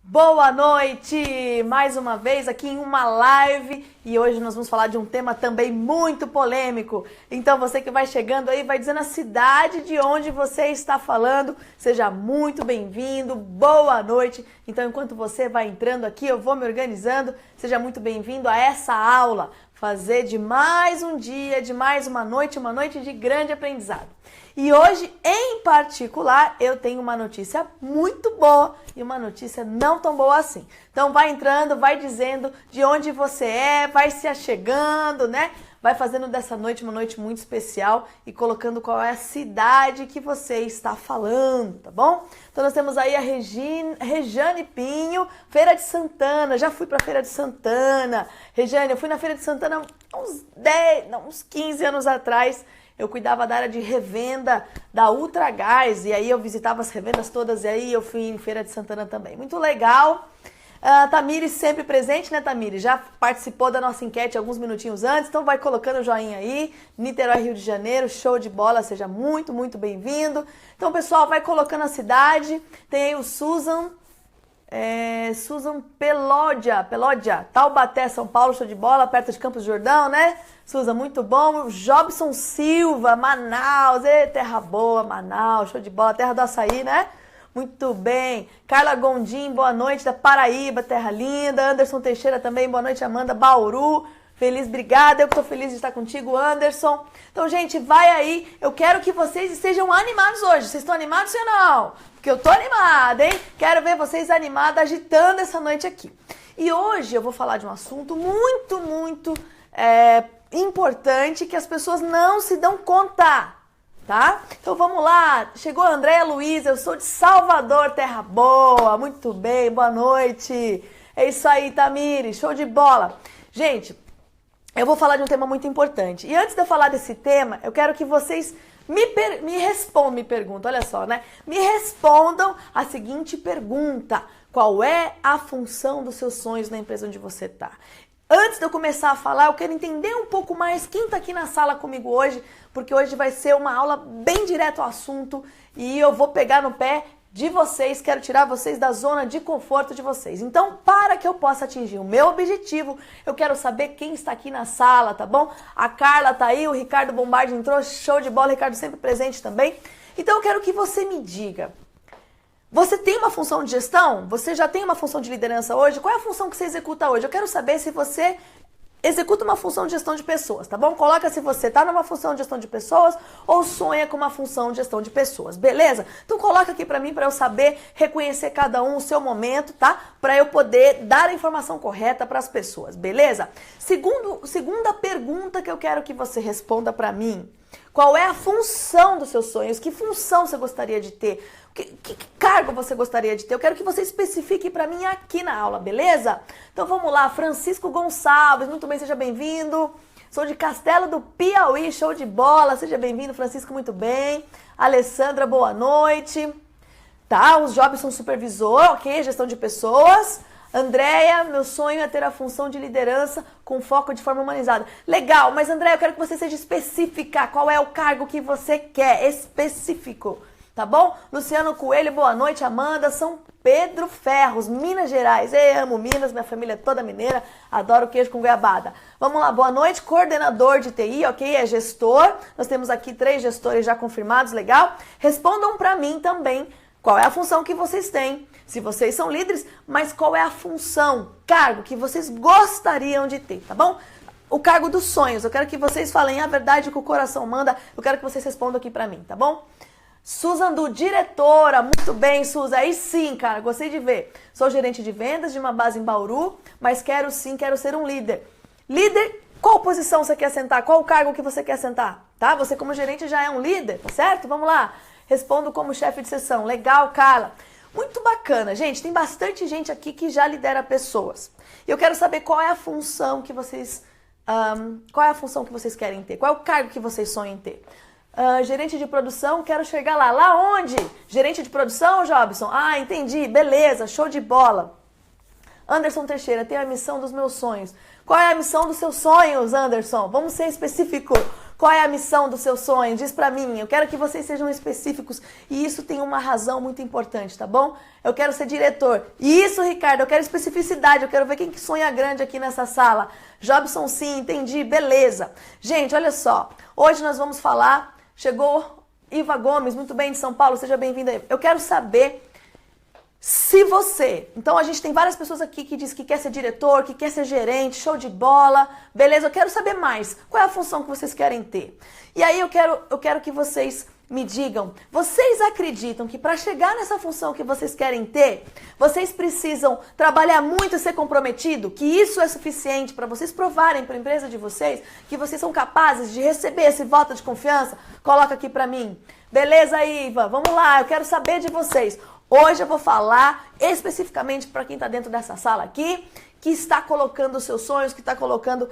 Boa noite! Mais uma vez aqui em uma live e hoje nós vamos falar de um tema também muito polêmico. Então você que vai chegando aí, vai dizendo a cidade de onde você está falando, seja muito bem-vindo, boa noite. Então enquanto você vai entrando aqui, eu vou me organizando, seja muito bem-vindo a essa aula, fazer de mais um dia, de mais uma noite de grande aprendizado. E hoje, em particular, eu tenho uma notícia muito boa e uma notícia não tão boa assim. Então vai entrando, vai dizendo de onde você é, vai se achegando, né? Vai fazendo dessa noite uma noite muito especial e colocando qual é a cidade que você está falando, tá bom? Então nós temos aí a Rejane Pinho, Feira de Santana. Já fui para Feira de Santana. Rejane, eu fui na Feira de Santana uns 15 anos atrás. Eu cuidava da área de revenda da Ultragás e aí eu visitava as revendas todas e aí eu fui em Feira de Santana também. Muito legal. Tamires sempre presente, né, Tamires? Já participou da nossa enquete alguns minutinhos antes, então vai colocando o joinha aí. Niterói, Rio de Janeiro, show de bola, seja muito, muito bem-vindo. Então, pessoal, vai colocando a cidade. Tem aí o Susan Pelódia, Taubaté, São Paulo, show de bola, perto de Campos do Jordão, né? Susan, muito bom. Jobson Silva, Manaus, terra boa, Manaus, show de bola, terra do açaí, né? Muito bem. Carla Gondim, boa noite, da Paraíba, terra linda. Anderson Teixeira também, boa noite, Amanda, Bauru. Feliz, obrigada, eu que tô feliz de estar contigo, Anderson. Então, gente, vai aí, eu quero que vocês estejam animados hoje. Vocês estão animados ou não? Porque eu tô animada, hein? Quero ver vocês animados, agitando essa noite aqui. E hoje eu vou falar de um assunto muito importante que as pessoas não se dão conta, tá? Então vamos lá, chegou a Andréia Luiza, eu sou de Salvador, terra boa, muito bem, boa noite. É isso aí, Tamires, show de bola. Gente, eu vou falar de um tema muito importante. E antes de eu falar desse tema, eu quero que vocês me perguntam, olha só, né? Me respondam a seguinte pergunta: qual é a função dos seus sonhos na empresa onde você está? Antes de eu começar a falar, eu quero entender um pouco mais quem está aqui na sala comigo hoje, porque hoje vai ser uma aula bem direto ao assunto e eu vou pegar no pé de vocês, quero tirar vocês da zona de conforto de vocês. Então, para que eu possa atingir o meu objetivo, eu quero saber quem está aqui na sala, tá bom? A Carla tá aí, o Ricardo Bombardi entrou, show de bola, Ricardo sempre presente também. Então, eu quero que você me diga, você tem uma função de gestão? Você já tem uma função de liderança hoje? Qual é a função que você executa hoje? Eu quero saber se você executa uma função de gestão de pessoas, tá bom? Coloca se você tá numa função de gestão de pessoas ou sonha com uma função de gestão de pessoas, beleza? Então coloca aqui pra mim, pra eu saber reconhecer cada um o seu momento, tá? Pra eu poder dar a informação correta pras pessoas, beleza? Segunda pergunta que eu quero que você responda pra mim. Qual é a função dos seus sonhos? Que função você gostaria de ter? Que cargo você gostaria de ter? Eu quero que você especifique para mim aqui na aula, beleza? Então vamos lá, Francisco Gonçalves, muito bem, seja bem-vindo. Sou de Castelo do Piauí, show de bola, seja bem-vindo, Francisco, muito bem. Alessandra, boa noite. Tá, os Jobson supervisor, ok, gestão de pessoas. Andréia, meu sonho é ter a função de liderança com foco de forma humanizada. Legal, mas Andréia, eu quero que você seja específica. Qual é o cargo que você quer? Específico, tá bom? Luciano Coelho, boa noite. Amanda, São Pedro Ferros, Minas Gerais. Eu amo Minas, minha família é toda mineira, adoro queijo com goiabada. Vamos lá, boa noite. Coordenador de TI, ok? É gestor. Nós temos aqui 3 gestores já confirmados, legal? Respondam pra mim também qual é a função que vocês têm. Se vocês são líderes, mas qual é a função, cargo que vocês gostariam de ter, tá bom? O cargo dos sonhos, eu quero que vocês falem a verdade que o coração manda, eu quero que vocês respondam aqui pra mim, tá bom? Susan Du, diretora, muito bem, Susan, aí sim, cara, gostei de ver. Sou gerente de vendas de uma base em Bauru, mas quero ser um líder. Líder, qual posição você quer sentar? Qual o cargo que você quer sentar? Tá? Você como gerente já é um líder, tá certo? Vamos lá, respondo como chefe de sessão. Legal, Carla. Muito bacana, gente, tem bastante gente aqui que já lidera pessoas. E eu quero saber qual é a função que vocês querem ter, qual é o cargo que vocês sonham em ter. Gerente de produção, quero chegar lá. Lá onde? Gerente de produção, Jobson? Ah, entendi, beleza, show de bola. Anderson Teixeira, tenho a missão dos meus sonhos. Qual é a missão dos seus sonhos, Anderson? Vamos ser específico. Qual é a missão do seu sonho? Diz pra mim. Eu quero que vocês sejam específicos e isso tem uma razão muito importante, tá bom? Eu quero ser diretor. Isso, Ricardo, eu quero especificidade. Eu quero ver quem que sonha grande aqui nessa sala. Jobson, sim, entendi, beleza. Gente, olha só. Hoje nós vamos falar... Chegou Iva Gomes, muito bem, de São Paulo, seja bem-vinda aí. Eu quero saber se você... Então a gente tem várias pessoas aqui que diz que quer ser diretor, que quer ser gerente, show de bola, beleza? Eu quero saber mais. Qual é a função que vocês querem ter? E aí eu quero que vocês me digam, vocês acreditam que para chegar nessa função que vocês querem ter, vocês precisam trabalhar muito e ser comprometido? Que isso é suficiente para vocês provarem para a empresa de vocês que vocês são capazes de receber esse voto de confiança? Coloca aqui para mim. Beleza, Iva? Vamos lá, eu quero saber de vocês. Hoje eu vou falar especificamente para quem está dentro dessa sala aqui, que está colocando os seus sonhos, que está colocando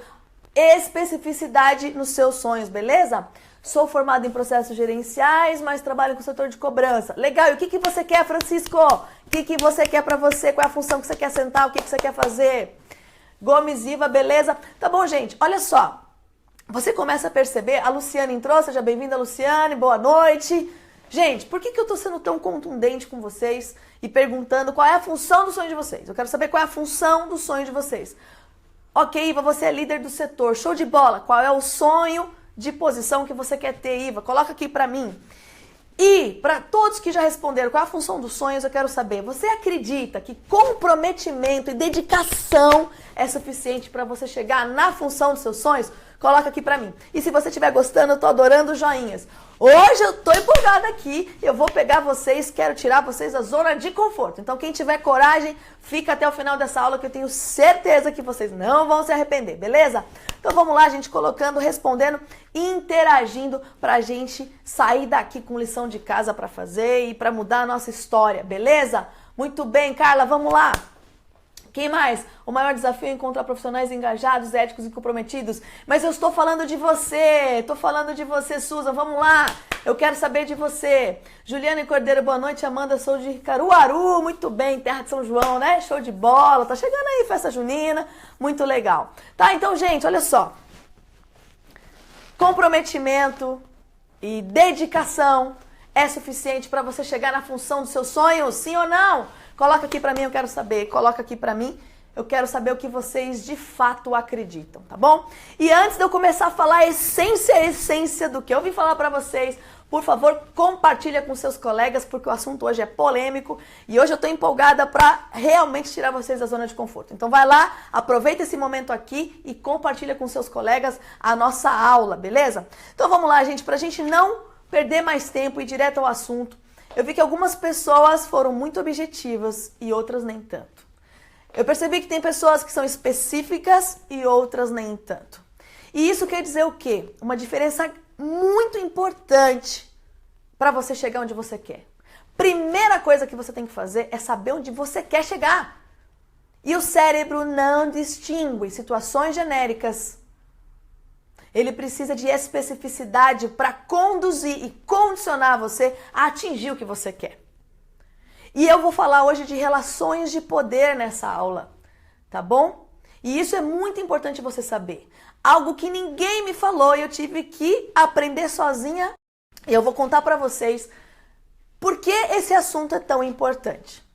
especificidade nos seus sonhos, beleza? Sou formada em processos gerenciais, mas trabalho com o setor de cobrança. Legal, e o que você quer, Francisco? O que você quer pra você? Qual é a função que você quer sentar? O que você quer fazer? Gomes, Iva, beleza? Tá bom, gente, olha só. Você começa a perceber, a Luciane entrou, seja bem-vinda, Luciane, boa noite. Gente, por que eu tô sendo tão contundente com vocês e perguntando qual é a função do sonho de vocês? Eu quero saber qual é a função do sonho de vocês. Ok, Iva, você é líder do setor, show de bola. Qual é o sonho de posição que você quer ter, Iva? Coloca aqui pra mim. E para todos que já responderam qual é a função dos sonhos, eu quero saber, você acredita que comprometimento e dedicação é suficiente para você chegar na função dos seus sonhos? Coloca aqui pra mim. E se você estiver gostando, eu tô adorando os joinhas. Hoje eu tô empolgada aqui, eu vou pegar vocês, quero tirar vocês da zona de conforto. Então quem tiver coragem, fica até o final dessa aula que eu tenho certeza que vocês não vão se arrepender, beleza? Então vamos lá, gente, colocando, respondendo, interagindo pra gente sair daqui com lição de casa pra fazer e pra mudar a nossa história, beleza? Muito bem, Carla, vamos lá. Quem mais? O maior desafio é encontrar profissionais engajados, éticos e comprometidos. Mas eu estou falando de você. Estou falando de você, Susan. Vamos lá. Eu quero saber de você. Juliane Cordeiro, boa noite. Amanda, sou de Caruaru. Muito bem, terra de São João, né? Show de bola. Tá chegando aí, festa junina. Muito legal. Tá, então, gente, olha só. Comprometimento e dedicação é suficiente para você chegar na função dos seus sonhos? Sim ou não? Coloca aqui pra mim, eu quero saber. Coloca aqui pra mim, eu quero saber o que vocês de fato acreditam, tá bom? E antes de eu começar a falar a essência do que eu vim falar pra vocês, por favor, compartilha com seus colegas, porque o assunto hoje é polêmico e hoje eu tô empolgada pra realmente tirar vocês da zona de conforto. Então vai lá, aproveita esse momento aqui e compartilha com seus colegas a nossa aula, beleza? Então vamos lá, gente, pra gente não perder mais tempo e ir direto ao assunto. Eu vi que algumas pessoas foram muito objetivas e outras nem tanto. Eu percebi que tem pessoas que são específicas e outras nem tanto. E isso quer dizer o quê? Uma diferença muito importante para você chegar onde você quer. Primeira coisa que você tem que fazer é saber onde você quer chegar. E o cérebro não distingue situações genéricas. Ele precisa de especificidade para conduzir e condicionar você a atingir o que você quer. E eu vou falar hoje de relações de poder nessa aula, tá bom? E isso é muito importante você saber. Algo que ninguém me falou e eu tive que aprender sozinha. E eu vou contar para vocês por que esse assunto é tão importante,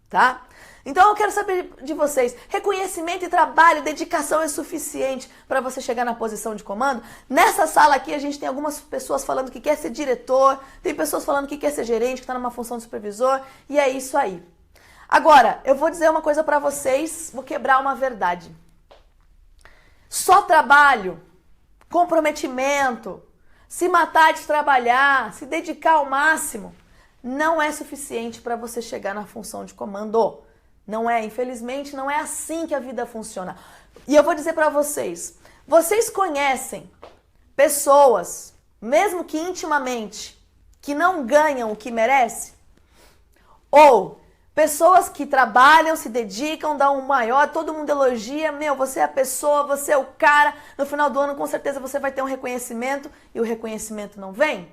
tá? Então eu quero saber de vocês, reconhecimento e trabalho, dedicação é suficiente para você chegar na posição de comando? Nessa sala aqui a gente tem algumas pessoas falando que quer ser diretor, tem pessoas falando que quer ser gerente, que está numa função de supervisor, e é isso aí. Agora, eu vou dizer uma coisa para vocês, vou quebrar uma verdade. Só trabalho, comprometimento, se matar de trabalhar, se dedicar ao máximo, não é suficiente para você chegar na função de comando. Não é, infelizmente, não é assim que a vida funciona. E eu vou dizer para vocês, vocês conhecem pessoas, mesmo que intimamente, que não ganham o que merecem? Ou pessoas que trabalham, se dedicam, dão um maior, todo mundo elogia, meu, você é a pessoa, você é o cara, no final do ano com certeza você vai ter um reconhecimento e o reconhecimento não vem?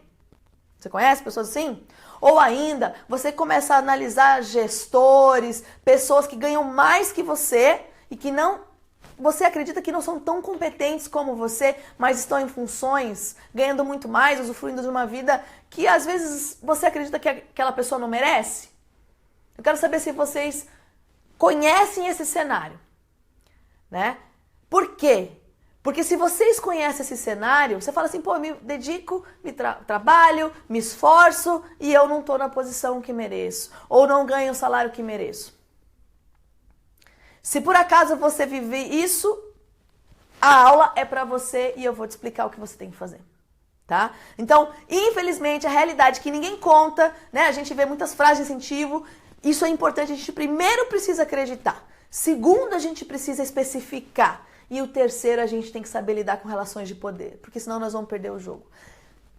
Você conhece pessoas assim? Ou ainda, você começa a analisar gestores, pessoas que ganham mais que você e que não você acredita que não são tão competentes como você, mas estão em funções, ganhando muito mais, usufruindo de uma vida que às vezes você acredita que aquela pessoa não merece? Eu quero saber se vocês conhecem esse cenário, né? Por quê? Porque se vocês conhecem esse cenário, você fala assim, pô, eu me dedico, trabalho, me esforço e eu não estou na posição que mereço, ou não ganho o salário que mereço. Se por acaso você vive isso, a aula é para você e eu vou te explicar o que você tem que fazer, tá? Então, infelizmente, a realidade que ninguém conta, né? A gente vê muitas frases de incentivo, isso é importante, a gente primeiro precisa acreditar. Segundo, a gente precisa especificar. E o terceiro, a gente tem que saber lidar com relações de poder, porque senão nós vamos perder o jogo.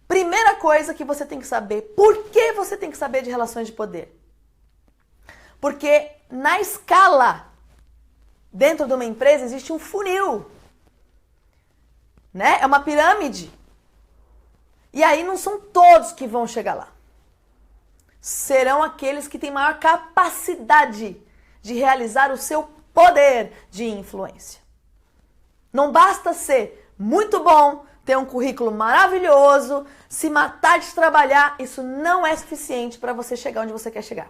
Primeira coisa que você tem que saber, por que você tem que saber de relações de poder? Porque na escala, dentro de uma empresa, existe um funil, né? É uma pirâmide. E aí não são todos que vão chegar lá. Serão aqueles que têm maior capacidade de realizar o seu poder de influência. Não basta ser muito bom, ter um currículo maravilhoso, se matar de trabalhar, isso não é suficiente para você chegar onde você quer chegar.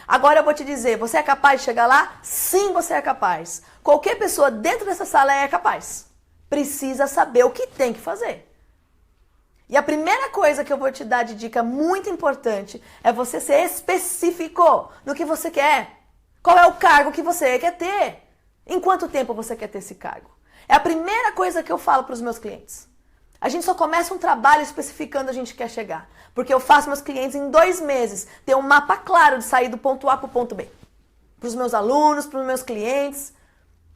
Agora eu vou te dizer, você é capaz de chegar lá? Sim, você é capaz. Qualquer pessoa dentro dessa sala é capaz. Precisa saber o que tem que fazer. E a primeira coisa que eu vou te dar de dica muito importante é você ser específico no que você quer. Qual é o cargo que você quer ter? Em quanto tempo você quer ter esse cargo? É a primeira coisa que eu falo para os meus clientes. A gente só começa um trabalho especificando onde a gente quer chegar. Porque eu faço meus clientes em 2 meses ter um mapa claro de sair do ponto A para o ponto B. Para os meus alunos, para os meus clientes,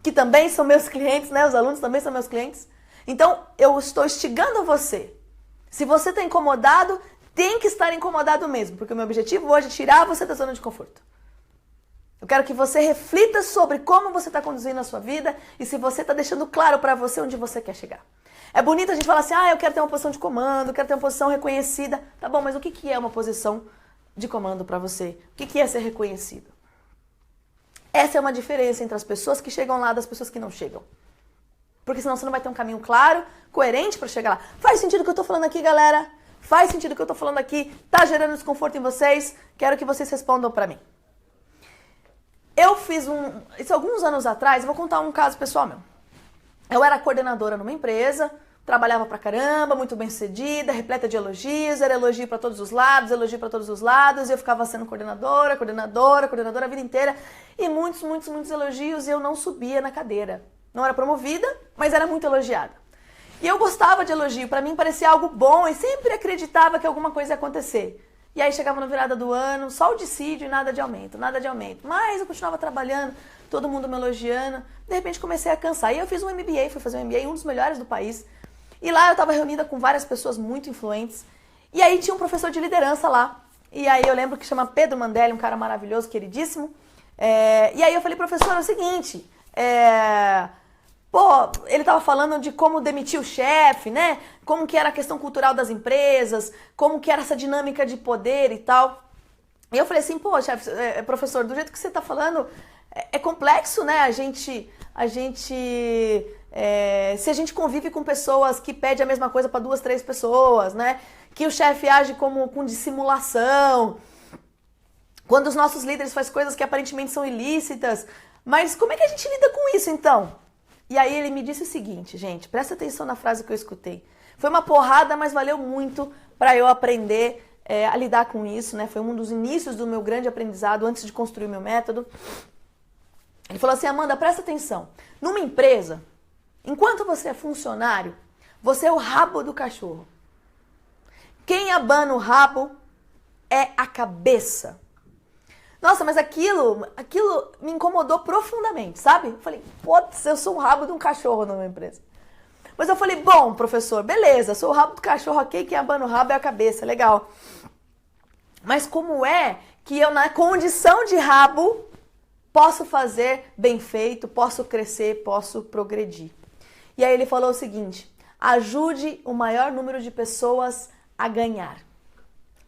que também são meus clientes, né? Os alunos também são meus clientes. Então, eu estou instigando você. Se você está incomodado, tem que estar incomodado mesmo. Porque o meu objetivo hoje é tirar você da zona de conforto. Eu quero que você reflita sobre como você está conduzindo a sua vida e se você está deixando claro para você onde você quer chegar. É bonito a gente falar assim, eu quero ter uma posição de comando, quero ter uma posição reconhecida. Tá bom, mas o que é uma posição de comando para você? O que é ser reconhecido? Essa é uma diferença entre as pessoas que chegam lá e das pessoas que não chegam. Porque senão você não vai ter um caminho claro, coerente para chegar lá. Faz sentido o que eu estou falando aqui, galera? Faz sentido o que eu estou falando aqui? Tá gerando desconforto em vocês? Quero que vocês respondam para mim. Eu fiz isso alguns anos atrás, eu vou contar um caso pessoal meu. Eu era coordenadora numa empresa, trabalhava pra caramba, muito bem sucedida, repleta de elogios, era elogio pra todos os lados, elogio pra todos os lados, e eu ficava sendo coordenadora a vida inteira, e muitos elogios, e eu não subia na cadeira. Não era promovida, mas era muito elogiada. E eu gostava de elogio, pra mim parecia algo bom, e sempre acreditava que alguma coisa ia acontecer. E aí chegava na virada do ano, só o dissídio e nada de aumento. Mas eu continuava trabalhando, todo mundo me elogiando. De repente comecei a cansar. E eu fiz um MBA, fui fazer um MBA, um dos melhores do país. E lá eu estava reunida com várias pessoas muito influentes. E aí tinha um professor de liderança lá. E aí eu lembro que chama Pedro Mandelli, um cara maravilhoso, queridíssimo. E aí eu falei, professor, é o seguinte... ele estava falando de como demitir o chefe, né? Como que era a questão cultural das empresas, como que era essa dinâmica de poder e tal. E eu falei assim, chefe, professor, do jeito que você está falando, é complexo, né? Se a gente convive com pessoas que pedem a mesma coisa para 2, 3 pessoas, né? Que o chefe age com dissimulação, quando os nossos líderes fazem coisas que aparentemente são ilícitas. Mas como é que a gente lida com isso, então? E aí ele me disse o seguinte, gente, presta atenção na frase que eu escutei. Foi uma porrada, mas valeu muito para eu aprender a lidar com isso, né? Foi um dos inícios do meu grande aprendizado antes de construir o meu método. Ele falou assim, Amanda, presta atenção. Numa empresa, enquanto você é funcionário, você é o rabo do cachorro. Quem abana o rabo é a cabeça. Nossa, mas aquilo me incomodou profundamente, sabe? Eu falei, putz, eu sou o rabo de um cachorro numa empresa. Mas eu falei, bom, professor, beleza, sou o rabo do cachorro, ok, quem abana o rabo é a cabeça, legal. Mas como é que eu, na condição de rabo, posso fazer bem feito, posso crescer, posso progredir? E aí ele falou o seguinte, ajude o maior número de pessoas a ganhar.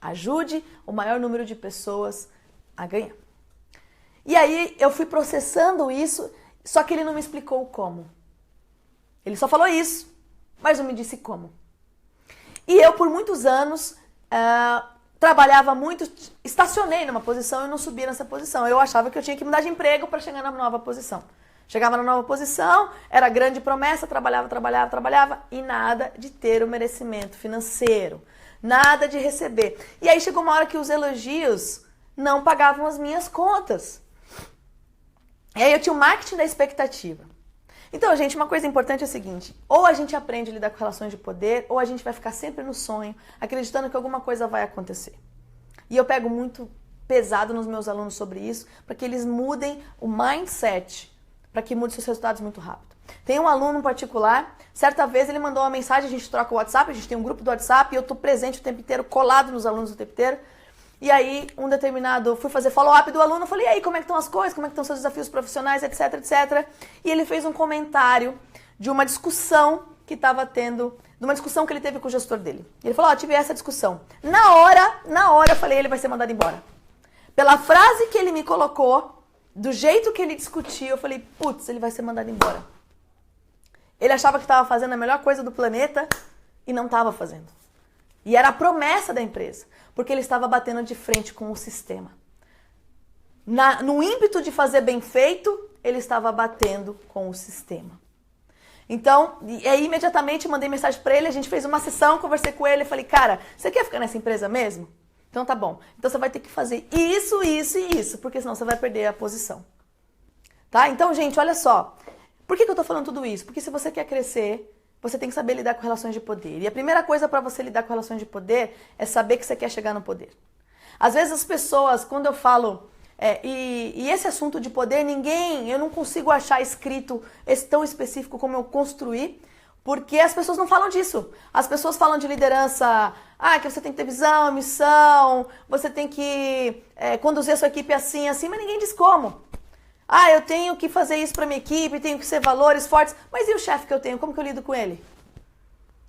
Ajude o maior número de pessoas a ganhar. E aí eu fui processando isso, só que ele não me explicou como. Ele só falou isso, mas não me disse como. E eu, por muitos anos, trabalhava muito, estacionei numa posição e não subia nessa posição. Eu achava que eu tinha que mudar de emprego para chegar na nova posição. Chegava na nova posição, era grande promessa, trabalhava e nada de ter o merecimento financeiro, nada de receber. E aí chegou uma hora que os elogios não pagavam as minhas contas. E aí eu tinha o marketing da expectativa. Então, gente, uma coisa importante é o seguinte, ou a gente aprende a lidar com relações de poder, ou a gente vai ficar sempre no sonho, acreditando que alguma coisa vai acontecer. E eu pego muito pesado nos meus alunos sobre isso, para que eles mudem o mindset, para que mude seus resultados muito rápido. Tem um aluno em particular, certa vez ele mandou uma mensagem, a gente troca o WhatsApp, a gente tem um grupo do WhatsApp, e eu estou presente o tempo inteiro, colado nos alunos o tempo inteiro. E aí, fui fazer follow-up do aluno, falei, e aí, como é que estão as coisas, como é que estão seus desafios profissionais, etc, etc. E ele fez um comentário de uma discussão que estava tendo, de uma discussão que ele teve com o gestor dele. Ele falou, tive essa discussão. Na hora, eu falei, ele vai ser mandado embora. Pela frase que ele me colocou, do jeito que ele discutiu, eu falei, putz, ele vai ser mandado embora. Ele achava que estava fazendo a melhor coisa do planeta e não estava fazendo. E era a promessa da empresa, porque ele estava batendo de frente com o sistema. No ímpeto de fazer bem feito, ele estava batendo com o sistema. Então, e aí imediatamente mandei mensagem para ele, a gente fez uma sessão, conversei com ele, falei, cara, você quer ficar nessa empresa mesmo? Então tá bom. Então você vai ter que fazer isso, isso e isso, porque senão você vai perder a posição. Tá? Então, gente, olha só. Por que eu tô falando tudo isso? Porque se você quer crescer, você tem que saber lidar com relações de poder. E a primeira coisa para você lidar com relações de poder é saber que você quer chegar no poder. Às vezes as pessoas, quando eu falo, e esse assunto de poder, eu não consigo achar escrito tão específico como eu construí, porque as pessoas não falam disso. As pessoas falam de liderança, que você tem que ter visão, missão, você tem que conduzir a sua equipe assim, assim, mas ninguém diz como. Eu tenho que fazer isso para minha equipe, tenho que ser valores fortes. Mas e o chefe que eu tenho? Como que eu lido com ele?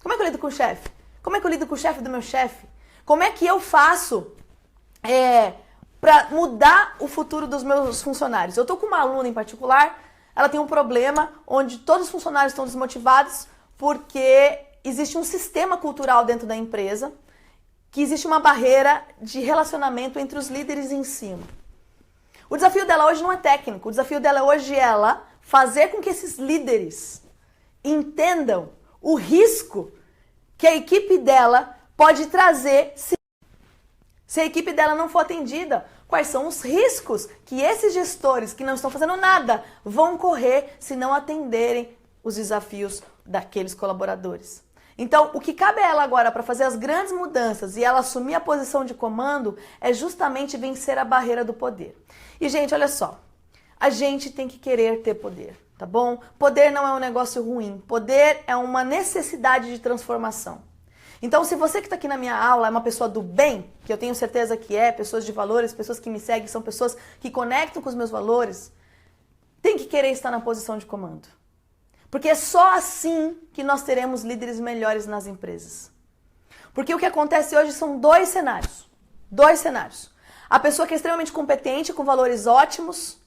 Como é que eu lido com o chefe? Como é que eu lido com o chefe do meu chefe? Como é que eu faço para mudar o futuro dos meus funcionários? Eu estou com uma aluna em particular, ela tem um problema onde todos os funcionários estão desmotivados porque existe um sistema cultural dentro da empresa, que existe uma barreira de relacionamento entre os líderes em cima. O desafio dela hoje não é técnico, o desafio dela hoje é ela fazer com que esses líderes entendam o risco que a equipe dela pode trazer se a equipe dela não for atendida. Quais são os riscos que esses gestores que não estão fazendo nada vão correr se não atenderem os desafios daqueles colaboradores. Então, o que cabe a ela agora para fazer as grandes mudanças e ela assumir a posição de comando é justamente vencer a barreira do poder. E, gente, olha só, a gente tem que querer ter poder, tá bom? Poder não é um negócio ruim, poder é uma necessidade de transformação. Então, se você que está aqui na minha aula é uma pessoa do bem, que eu tenho certeza que pessoas de valores, pessoas que me seguem, são pessoas que conectam com os meus valores, tem que querer estar na posição de comando. Porque é só assim que nós teremos líderes melhores nas empresas. Porque o que acontece hoje são dois cenários. Dois cenários. A pessoa que é extremamente competente, com valores ótimos,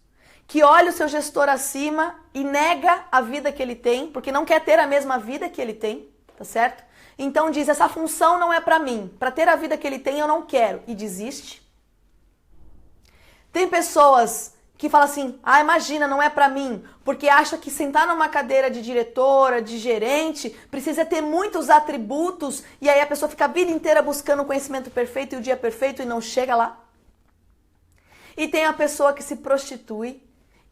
que olha o seu gestor acima e nega a vida que ele tem, porque não quer ter a mesma vida que ele tem, tá certo? Então diz, essa função não é pra mim. Pra ter a vida que ele tem, eu não quero. E desiste. Tem pessoas que falam assim, imagina, não é pra mim, porque acha que sentar numa cadeira de diretora, de gerente, precisa ter muitos atributos, e aí a pessoa fica a vida inteira buscando o conhecimento perfeito e o dia perfeito e não chega lá. E tem a pessoa que se prostitui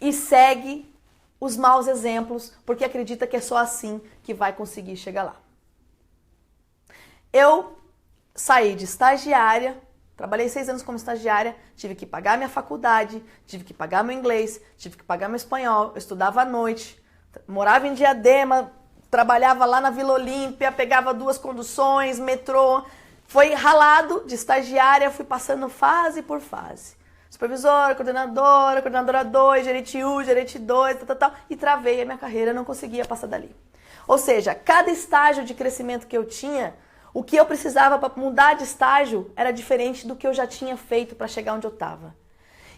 e segue os maus exemplos, porque acredita que é só assim que vai conseguir chegar lá. Eu saí de estagiária, trabalhei 6 anos como estagiária, tive que pagar minha faculdade, tive que pagar meu inglês, tive que pagar meu espanhol, eu estudava à noite, morava em Diadema, trabalhava lá na Vila Olímpia, pegava 2 conduções, metrô, foi ralado de estagiária, fui passando fase por fase. Supervisora, coordenadora 2, gerente 1, gerente 2, e travei a minha carreira, não conseguia passar dali. Ou seja, cada estágio de crescimento que eu tinha, o que eu precisava para mudar de estágio era diferente do que eu já tinha feito para chegar onde eu estava.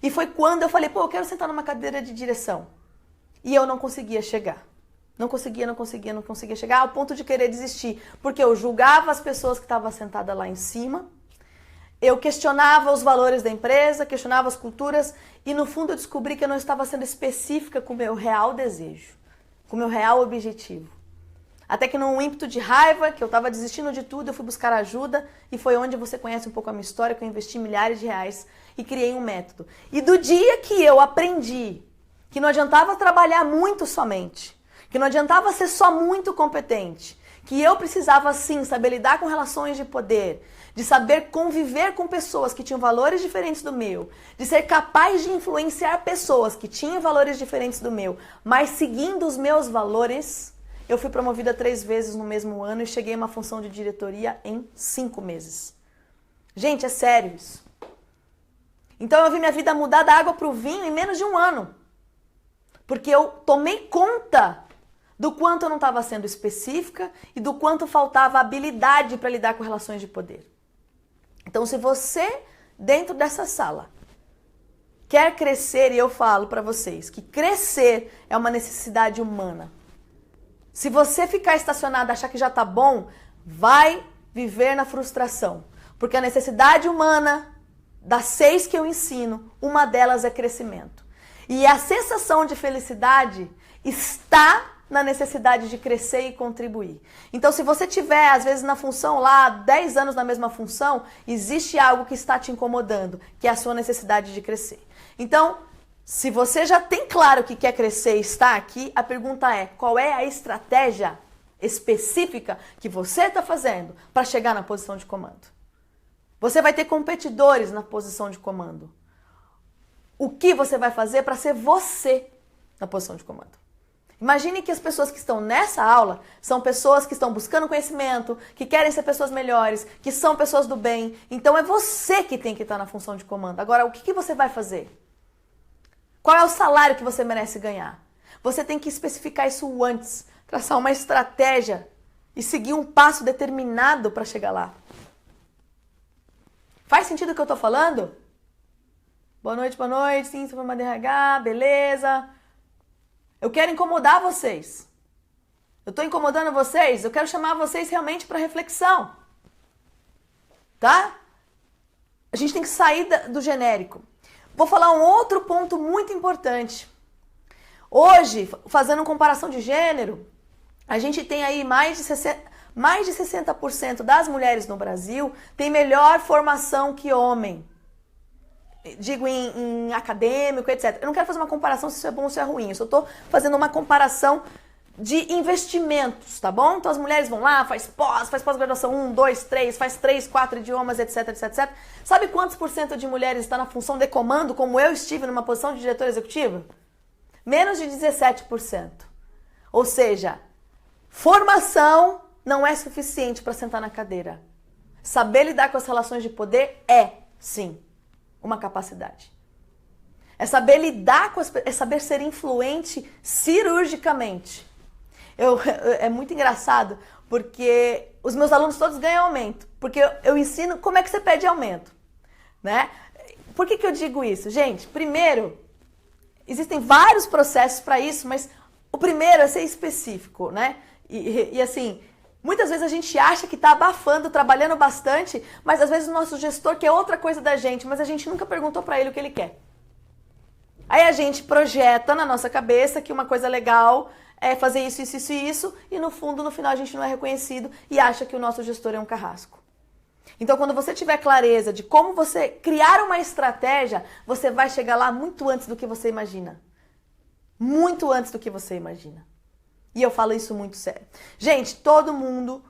E foi quando eu falei, eu quero sentar numa cadeira de direção. E eu não conseguia chegar. Não conseguia chegar ao ponto de querer desistir. Porque eu julgava as pessoas que estavam sentadas lá em cima, eu questionava os valores da empresa, questionava as culturas e no fundo eu descobri que eu não estava sendo específica com o meu real desejo, com o meu real objetivo. Até que num ímpeto de raiva, que eu estava desistindo de tudo, eu fui buscar ajuda e foi onde você conhece um pouco a minha história, que eu investi milhares de reais e criei um método. E do dia que eu aprendi que não adiantava trabalhar muito somente, que não adiantava ser só muito competente, que eu precisava sim saber lidar com relações de poder, de saber conviver com pessoas que tinham valores diferentes do meu, de ser capaz de influenciar pessoas que tinham valores diferentes do meu, mas seguindo os meus valores, eu fui promovida 3 vezes no mesmo ano e cheguei a uma função de diretoria em 5 meses. Gente, é sério isso. Então eu vi minha vida mudar da água para o vinho em menos de 1 ano. Porque eu tomei conta do quanto eu não estava sendo específica e do quanto faltava habilidade para lidar com relações de poder. Então, se você, dentro dessa sala, quer crescer, e eu falo para vocês que crescer é uma necessidade humana. Se você ficar estacionado e achar que já está bom, vai viver na frustração. Porque a necessidade humana, das 6 que eu ensino, uma delas é crescimento. E a sensação de felicidade está na necessidade de crescer e contribuir. Então, se você tiver, às vezes, na função lá, 10 anos na mesma função, existe algo que está te incomodando, que é a sua necessidade de crescer. Então, se você já tem claro que quer crescer e está aqui, a pergunta é, qual é a estratégia específica que você está fazendo para chegar na posição de comando? Você vai ter competidores na posição de comando. O que você vai fazer para ser você na posição de comando? Imagine que as pessoas que estão nessa aula são pessoas que estão buscando conhecimento, que querem ser pessoas melhores, que são pessoas do bem. Então é você que tem que estar na função de comando. Agora, o que você vai fazer? Qual é o salário que você merece ganhar? Você tem que especificar isso antes, traçar uma estratégia e seguir um passo determinado para chegar lá. Faz sentido o que eu estou falando? Boa noite, sim, sou formada em RH, beleza. Eu quero incomodar vocês. Eu estou incomodando vocês? Eu quero chamar vocês realmente para reflexão. Tá? A gente tem que sair do genérico. Vou falar um outro ponto muito importante. Hoje, fazendo comparação de gênero, a gente tem aí mais de 60% das mulheres no Brasil tem melhor formação que homem. Digo em acadêmico, etc. Eu não quero fazer uma comparação se isso é bom ou se é ruim. Eu só estou fazendo uma comparação de investimentos, tá bom? Então as mulheres vão lá, faz pós-graduação 1, 2, 3, faz 3, 4 idiomas, etc, etc, etc. Sabe quantos % de mulheres está na função de comando, como eu estive numa posição de diretora executiva? Menos de 17%. Ou seja, formação não é suficiente para sentar na cadeira. Saber lidar com as relações de poder é, sim, uma capacidade. É saber lidar com é saber ser influente cirurgicamente. É muito engraçado, porque os meus alunos todos ganham aumento, porque eu ensino como é que você pede aumento, né? Por que eu digo isso? Gente, primeiro, existem vários processos para isso, mas o primeiro é ser específico, né? E assim, muitas vezes a gente acha que está abafando, trabalhando bastante, mas às vezes o nosso gestor quer outra coisa da gente, mas a gente nunca perguntou para ele o que ele quer. Aí a gente projeta na nossa cabeça que uma coisa legal é fazer isso, isso, isso e isso, e no fundo, no final, a gente não é reconhecido e acha que o nosso gestor é um carrasco. Então, quando você tiver clareza de como você criar uma estratégia, você vai chegar lá muito antes do que você imagina. Muito antes do que você imagina. E eu falo isso muito sério. Gente, todo mundo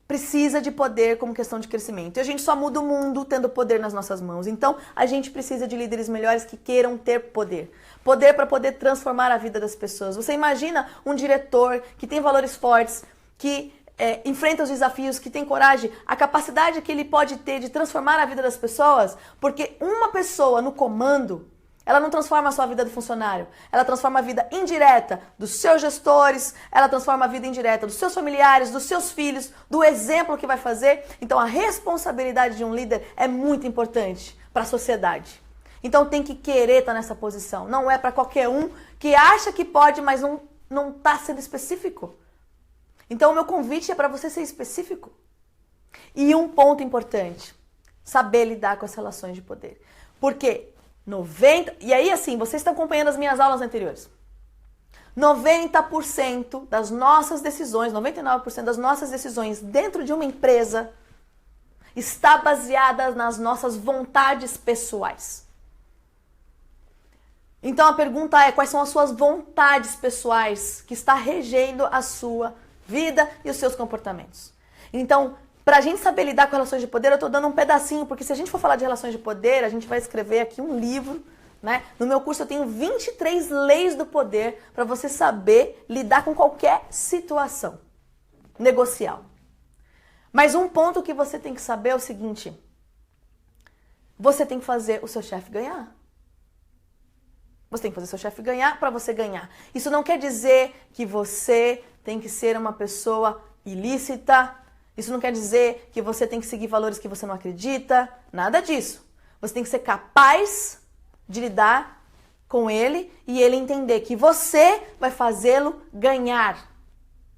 precisa de poder como questão de crescimento. E a gente só muda o mundo tendo poder nas nossas mãos. Então, a gente precisa de líderes melhores que queiram ter poder. Poder para poder transformar a vida das pessoas. Você imagina um diretor que tem valores fortes, que enfrenta os desafios, que tem coragem, a capacidade que ele pode ter de transformar a vida das pessoas? Porque uma pessoa no comando, ela não transforma a sua vida do funcionário, ela transforma a vida indireta dos seus gestores, ela transforma a vida indireta dos seus familiares, dos seus filhos, do exemplo que vai fazer. Então a responsabilidade de um líder é muito importante para a sociedade. Então tem que querer estar nessa posição, não é para qualquer um que acha que pode, mas não está sendo específico. Então o meu convite é para você ser específico. E um ponto importante, saber lidar com as relações de poder. Porque 90%, e aí assim, vocês estão acompanhando as minhas aulas anteriores. 90% das nossas decisões, 99% das nossas decisões dentro de uma empresa está baseada nas nossas vontades pessoais. Então a pergunta é, quais são as suas vontades pessoais que está regendo a sua vida e os seus comportamentos? Então, para a gente saber lidar com relações de poder, eu estou dando um pedacinho, porque se a gente for falar de relações de poder, a gente vai escrever aqui um livro, né? No meu curso eu tenho 23 leis do poder para você saber lidar com qualquer situação negocial. Mas um ponto que você tem que saber é o seguinte, você tem que fazer o seu chefe ganhar. Você tem que fazer o seu chefe ganhar para você ganhar. Isso não quer dizer que você tem que ser uma pessoa ilícita. Isso não quer dizer que você tem que seguir valores que você não acredita. Nada disso. Você tem que ser capaz de lidar com ele e ele entender que você vai fazê-lo ganhar.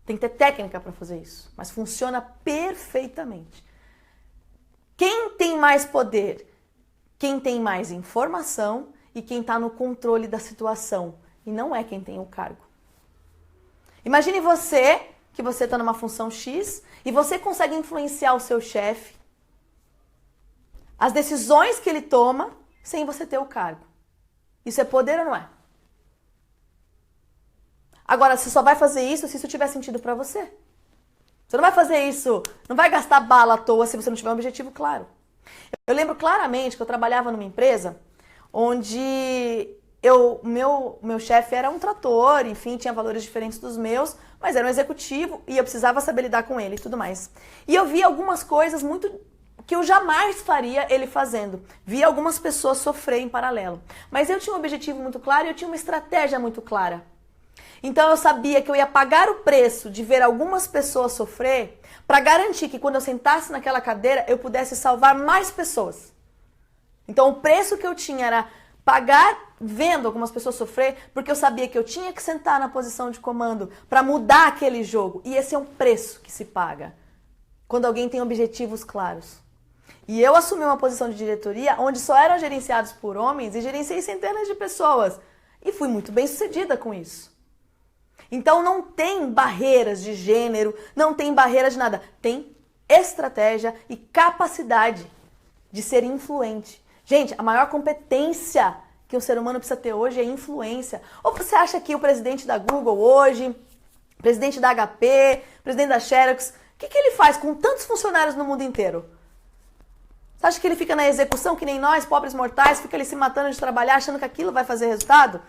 Tem que ter técnica para fazer isso, mas funciona perfeitamente. Quem tem mais poder? Quem tem mais informação e quem está no controle da situação. E não é quem tem o cargo. Imagine você, que você está numa função X e você consegue influenciar o seu chefe, as decisões que ele toma, sem você ter o cargo. Isso é poder ou não é? Agora, você só vai fazer isso se isso tiver sentido para você. Você não vai fazer isso, não vai gastar bala à toa se você não tiver um objetivo claro. Eu lembro claramente que eu trabalhava numa empresa onde meu chefe era um trator, enfim, tinha valores diferentes dos meus, mas era um executivo e eu precisava saber lidar com ele e tudo mais. E eu vi algumas coisas muito que eu jamais faria ele fazendo. Vi algumas pessoas sofrer em paralelo. Mas eu tinha um objetivo muito claro e eu tinha uma estratégia muito clara. Então eu sabia que eu ia pagar o preço de ver algumas pessoas sofrer para garantir que quando eu sentasse naquela cadeira eu pudesse salvar mais pessoas. Então o preço que eu tinha era pagar vendo algumas pessoas sofrer, porque eu sabia que eu tinha que sentar na posição de comando para mudar aquele jogo. E esse é um preço que se paga quando alguém tem objetivos claros. E eu assumi uma posição de diretoria onde só eram gerenciados por homens e gerenciei centenas de pessoas. E fui muito bem sucedida com isso. Então não tem barreiras de gênero, não tem barreira de nada. Tem estratégia e capacidade de ser influente. Gente, a maior competência que um ser humano precisa ter hoje é influência. Ou você acha que o presidente da Google hoje, presidente da HP, presidente da Xerox, o que ele faz com tantos funcionários no mundo inteiro? Você acha que ele fica na execução que nem nós, pobres mortais, fica ali se matando de trabalhar achando que aquilo vai fazer resultado?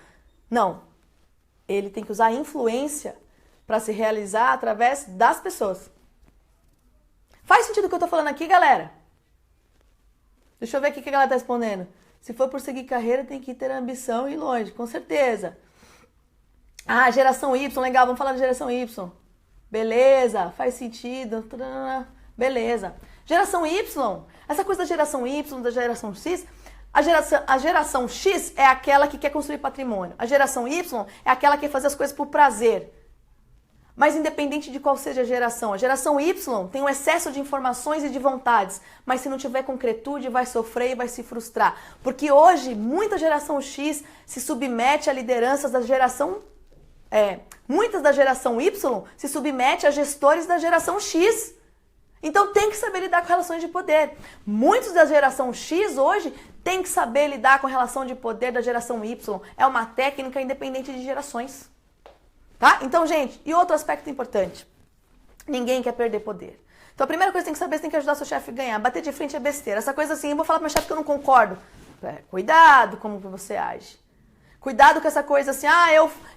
Não. Ele tem que usar a influência para se realizar através das pessoas. Faz sentido o que eu estou falando aqui, galera? Deixa eu ver aqui o que a galera está respondendo. Se for por seguir carreira, tem que ter ambição e ir longe, com certeza. Ah, geração Y, legal, vamos falar de geração Y. Beleza, faz sentido. Beleza. Geração Y, essa coisa da geração Y, da geração X, a geração X é aquela que quer construir patrimônio. A geração Y é aquela que quer fazer as coisas por prazer. Mas independente de qual seja a geração Y tem um excesso de informações e de vontades, mas se não tiver concretude vai sofrer e vai se frustrar. Porque hoje muita geração X se submete a lideranças da geração... muitas da geração Y se submete a gestores da geração X. Então tem que saber lidar com relações de poder. Muitos da geração X hoje têm que saber lidar com a relação de poder da geração Y. É uma técnica independente de gerações. Tá? Então, gente, e outro aspecto importante. Ninguém quer perder poder. Então, a primeira coisa que você tem que saber, você tem que ajudar seu chefe a ganhar. Bater de frente é besteira. Essa coisa assim, eu vou falar pro meu chefe que eu não concordo. Cuidado como que você age. Cuidado com essa coisa assim,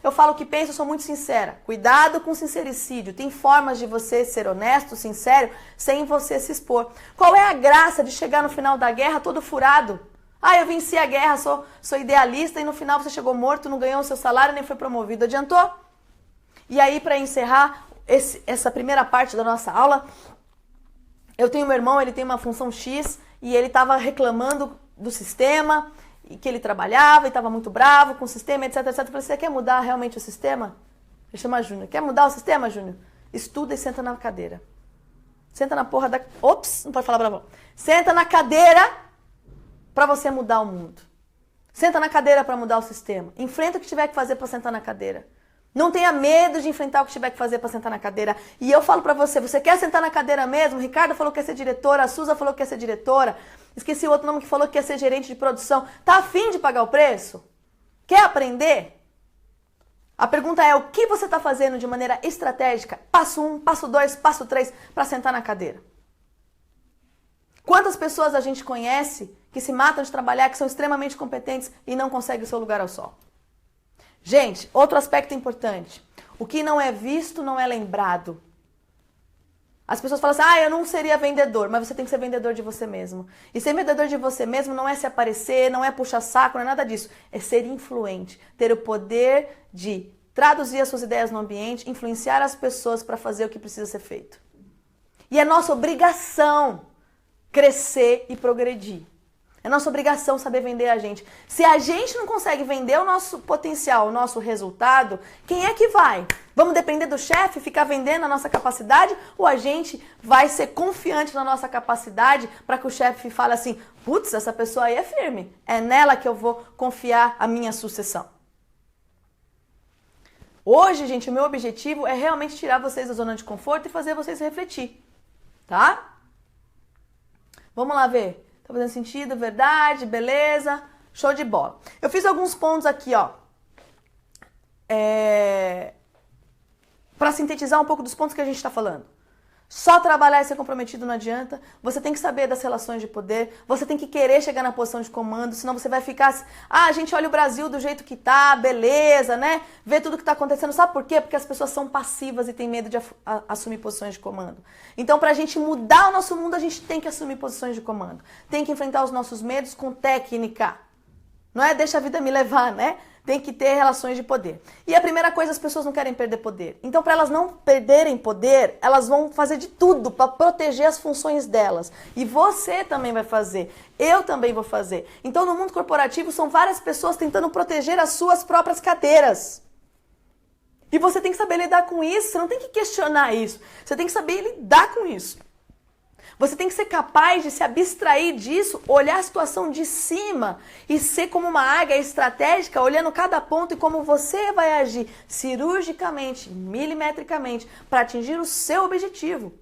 eu falo o que penso, eu sou muito sincera. Cuidado com sincericídio. Tem formas de você ser honesto, sincero, sem você se expor. Qual é a graça de chegar no final da guerra todo furado? Eu venci a guerra, sou idealista e no final você chegou morto, não ganhou o seu salário, nem foi promovido. Adiantou? E aí, para encerrar essa primeira parte da nossa aula, eu tenho meu irmão, ele tem uma função X e ele estava reclamando do sistema, e que ele trabalhava e estava muito bravo com o sistema, etc, etc. Eu falei, você quer mudar realmente o sistema? Ele chama Júnior. Quer mudar o sistema, Júnior? Estuda e senta na cadeira. Senta na porra da... Ops, não pode falar palavrão. Senta na cadeira para você mudar o mundo. Senta na cadeira para mudar o sistema. Enfrenta o que tiver que fazer para sentar na cadeira. Não tenha medo de enfrentar o que tiver que fazer para sentar na cadeira. E eu falo para você, você quer sentar na cadeira mesmo? O Ricardo falou que quer ser diretora, a Suza falou que quer ser diretora. Esqueci o outro nome que falou que quer ser gerente de produção. Tá afim de pagar o preço? Quer aprender? A pergunta é, o que você está fazendo de maneira estratégica? Passo 1, passo 2, passo 3, para sentar na cadeira. Quantas pessoas a gente conhece que se matam de trabalhar, que são extremamente competentes e não conseguem o seu lugar ao sol? Gente, outro aspecto importante. O que não é visto não é lembrado. As pessoas falam assim, eu não seria vendedor, mas você tem que ser vendedor de você mesmo. E ser vendedor de você mesmo não é se aparecer, não é puxar saco, não é nada disso. É ser influente, ter o poder de traduzir as suas ideias no ambiente, influenciar as pessoas para fazer o que precisa ser feito. E é nossa obrigação crescer e progredir. É nossa obrigação saber vender a gente. Se a gente não consegue vender o nosso potencial, o nosso resultado, quem é que vai? Vamos depender do chefe, ficar vendendo a nossa capacidade? Ou a gente vai ser confiante na nossa capacidade para que o chefe fale assim, putz, essa pessoa aí é firme, é nela que eu vou confiar a minha sucessão. Hoje, gente, o meu objetivo é realmente tirar vocês da zona de conforto e fazer vocês refletir, tá? Vamos lá ver. Tá fazendo sentido? Verdade? Beleza? Show de bola. Eu fiz alguns pontos aqui, ó. Para sintetizar um pouco dos pontos que a gente está falando. Só trabalhar e ser comprometido não adianta. Você tem que saber das relações de poder. Você tem que querer chegar na posição de comando, senão você vai ficar assim, a gente olha o Brasil do jeito que tá, beleza, né? Vê tudo que tá acontecendo. Sabe por quê? Porque as pessoas são passivas e têm medo de assumir posições de comando. Então, pra gente mudar o nosso mundo, a gente tem que assumir posições de comando. Tem que enfrentar os nossos medos com técnica. Não é deixa a vida me levar, né? Tem que ter relações de poder. E a primeira coisa, as pessoas não querem perder poder. Então, para elas não perderem poder, elas vão fazer de tudo para proteger as funções delas. E você também vai fazer. Eu também vou fazer. Então, no mundo corporativo, são várias pessoas tentando proteger as suas próprias cadeiras. E você tem que saber lidar com isso. Você não tem que questionar isso. Você tem que saber lidar com isso. Você tem que ser capaz de se abstrair disso, olhar a situação de cima e ser como uma águia estratégica, olhando cada ponto e como você vai agir cirurgicamente, milimetricamente, para atingir o seu objetivo.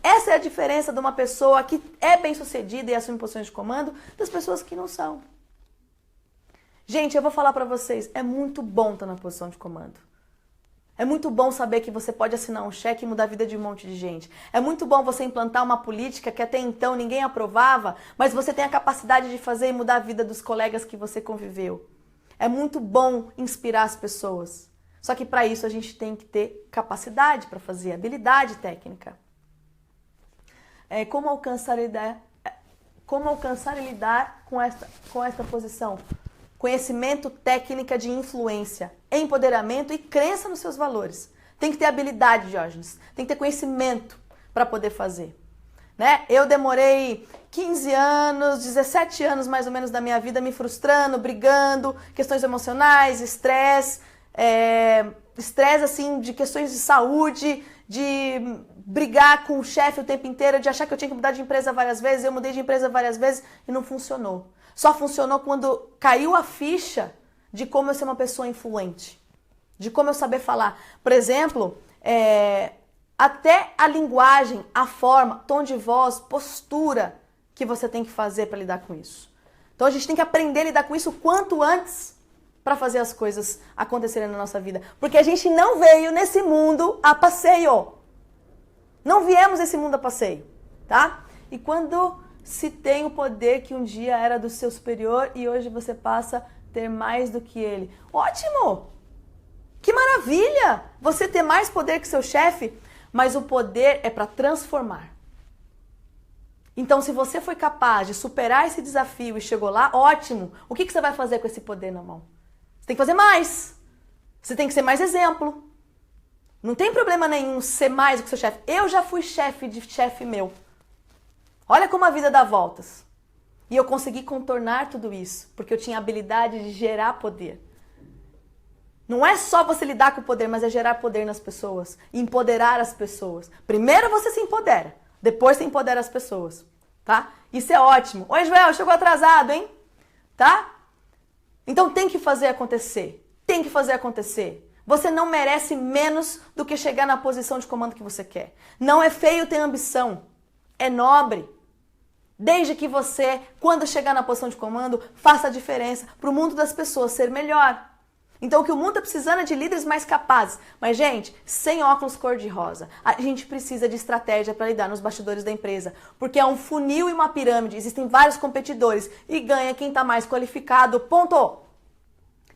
Essa é a diferença de uma pessoa que é bem-sucedida e assume posições de comando das pessoas que não são. Gente, eu vou falar para vocês, é muito bom estar na posição de comando. É muito bom saber que você pode assinar um cheque e mudar a vida de um monte de gente. É muito bom você implantar uma política que até então ninguém aprovava, mas você tem a capacidade de fazer e mudar a vida dos colegas que você conviveu. É muito bom inspirar as pessoas. Só que para isso a gente tem que ter capacidade para fazer, habilidade técnica. Como alcançar e lidar com esta posição? Conhecimento, técnica de influência, empoderamento e crença nos seus valores. Tem que ter habilidade, Diógenes. Tem que ter conhecimento para poder fazer. Né? Eu demorei 15 anos, 17 anos mais ou menos da minha vida me frustrando, brigando, questões emocionais, estresse, assim, de questões de saúde, de brigar com o chefe o tempo inteiro, de achar que eu tinha que mudar de empresa várias vezes. Eu mudei de empresa várias vezes e não funcionou. Só funcionou quando caiu a ficha de como eu ser uma pessoa influente, de como eu saber falar. Por exemplo, até a linguagem, a forma, tom de voz, postura que você tem que fazer para lidar com isso. Então a gente tem que aprender a lidar com isso o quanto antes para fazer as coisas acontecerem na nossa vida. Porque a gente não veio nesse mundo a passeio. Não viemos nesse mundo a passeio, tá? E quando se tem o poder que um dia era do seu superior e hoje você passa a ter mais do que ele. Ótimo! Que maravilha! Você ter mais poder que seu chefe, mas o poder é para transformar. Então, se você foi capaz de superar esse desafio e chegou lá, ótimo! O que você vai fazer com esse poder na mão? Você tem que fazer mais. Você tem que ser mais exemplo. Não tem problema nenhum ser mais do que seu chefe. Eu já fui chefe de chefe meu. Olha como a vida dá voltas. E eu consegui contornar tudo isso, porque eu tinha a habilidade de gerar poder. Não é só você lidar com o poder, mas é gerar poder nas pessoas, empoderar as pessoas. Primeiro você se empodera, depois você empodera as pessoas, tá? Isso é ótimo. Oi, Joel, chegou atrasado, hein? Tá? Então tem que fazer acontecer. Tem que fazer acontecer. Você não merece menos do que chegar na posição de comando que você quer. Não é feio ter ambição. É nobre. Desde que você, quando chegar na posição de comando, faça a diferença para o mundo das pessoas ser melhor. Então o que o mundo está precisando é de líderes mais capazes. Mas, gente, sem óculos cor-de-rosa. A gente precisa de estratégia para lidar nos bastidores da empresa. Porque é um funil e uma pirâmide. Existem vários competidores. E ganha quem está mais qualificado. Ponto.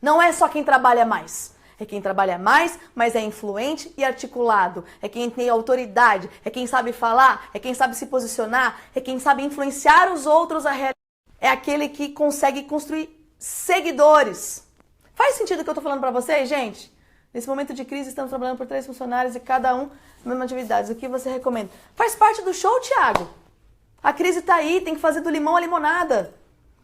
Não é só quem trabalha mais. É quem trabalha mais, mas é influente e articulado. É quem tem autoridade. É quem sabe falar. É quem sabe se posicionar. É quem sabe influenciar os outros a realidade. É aquele que consegue construir seguidores. Faz sentido o que eu tô falando pra vocês, gente? Nesse momento de crise, estamos trabalhando por 3 funcionários e cada um na mesma atividade. O que você recomenda? Faz parte do show, Thiago. A crise tá aí, tem que fazer do limão a limonada.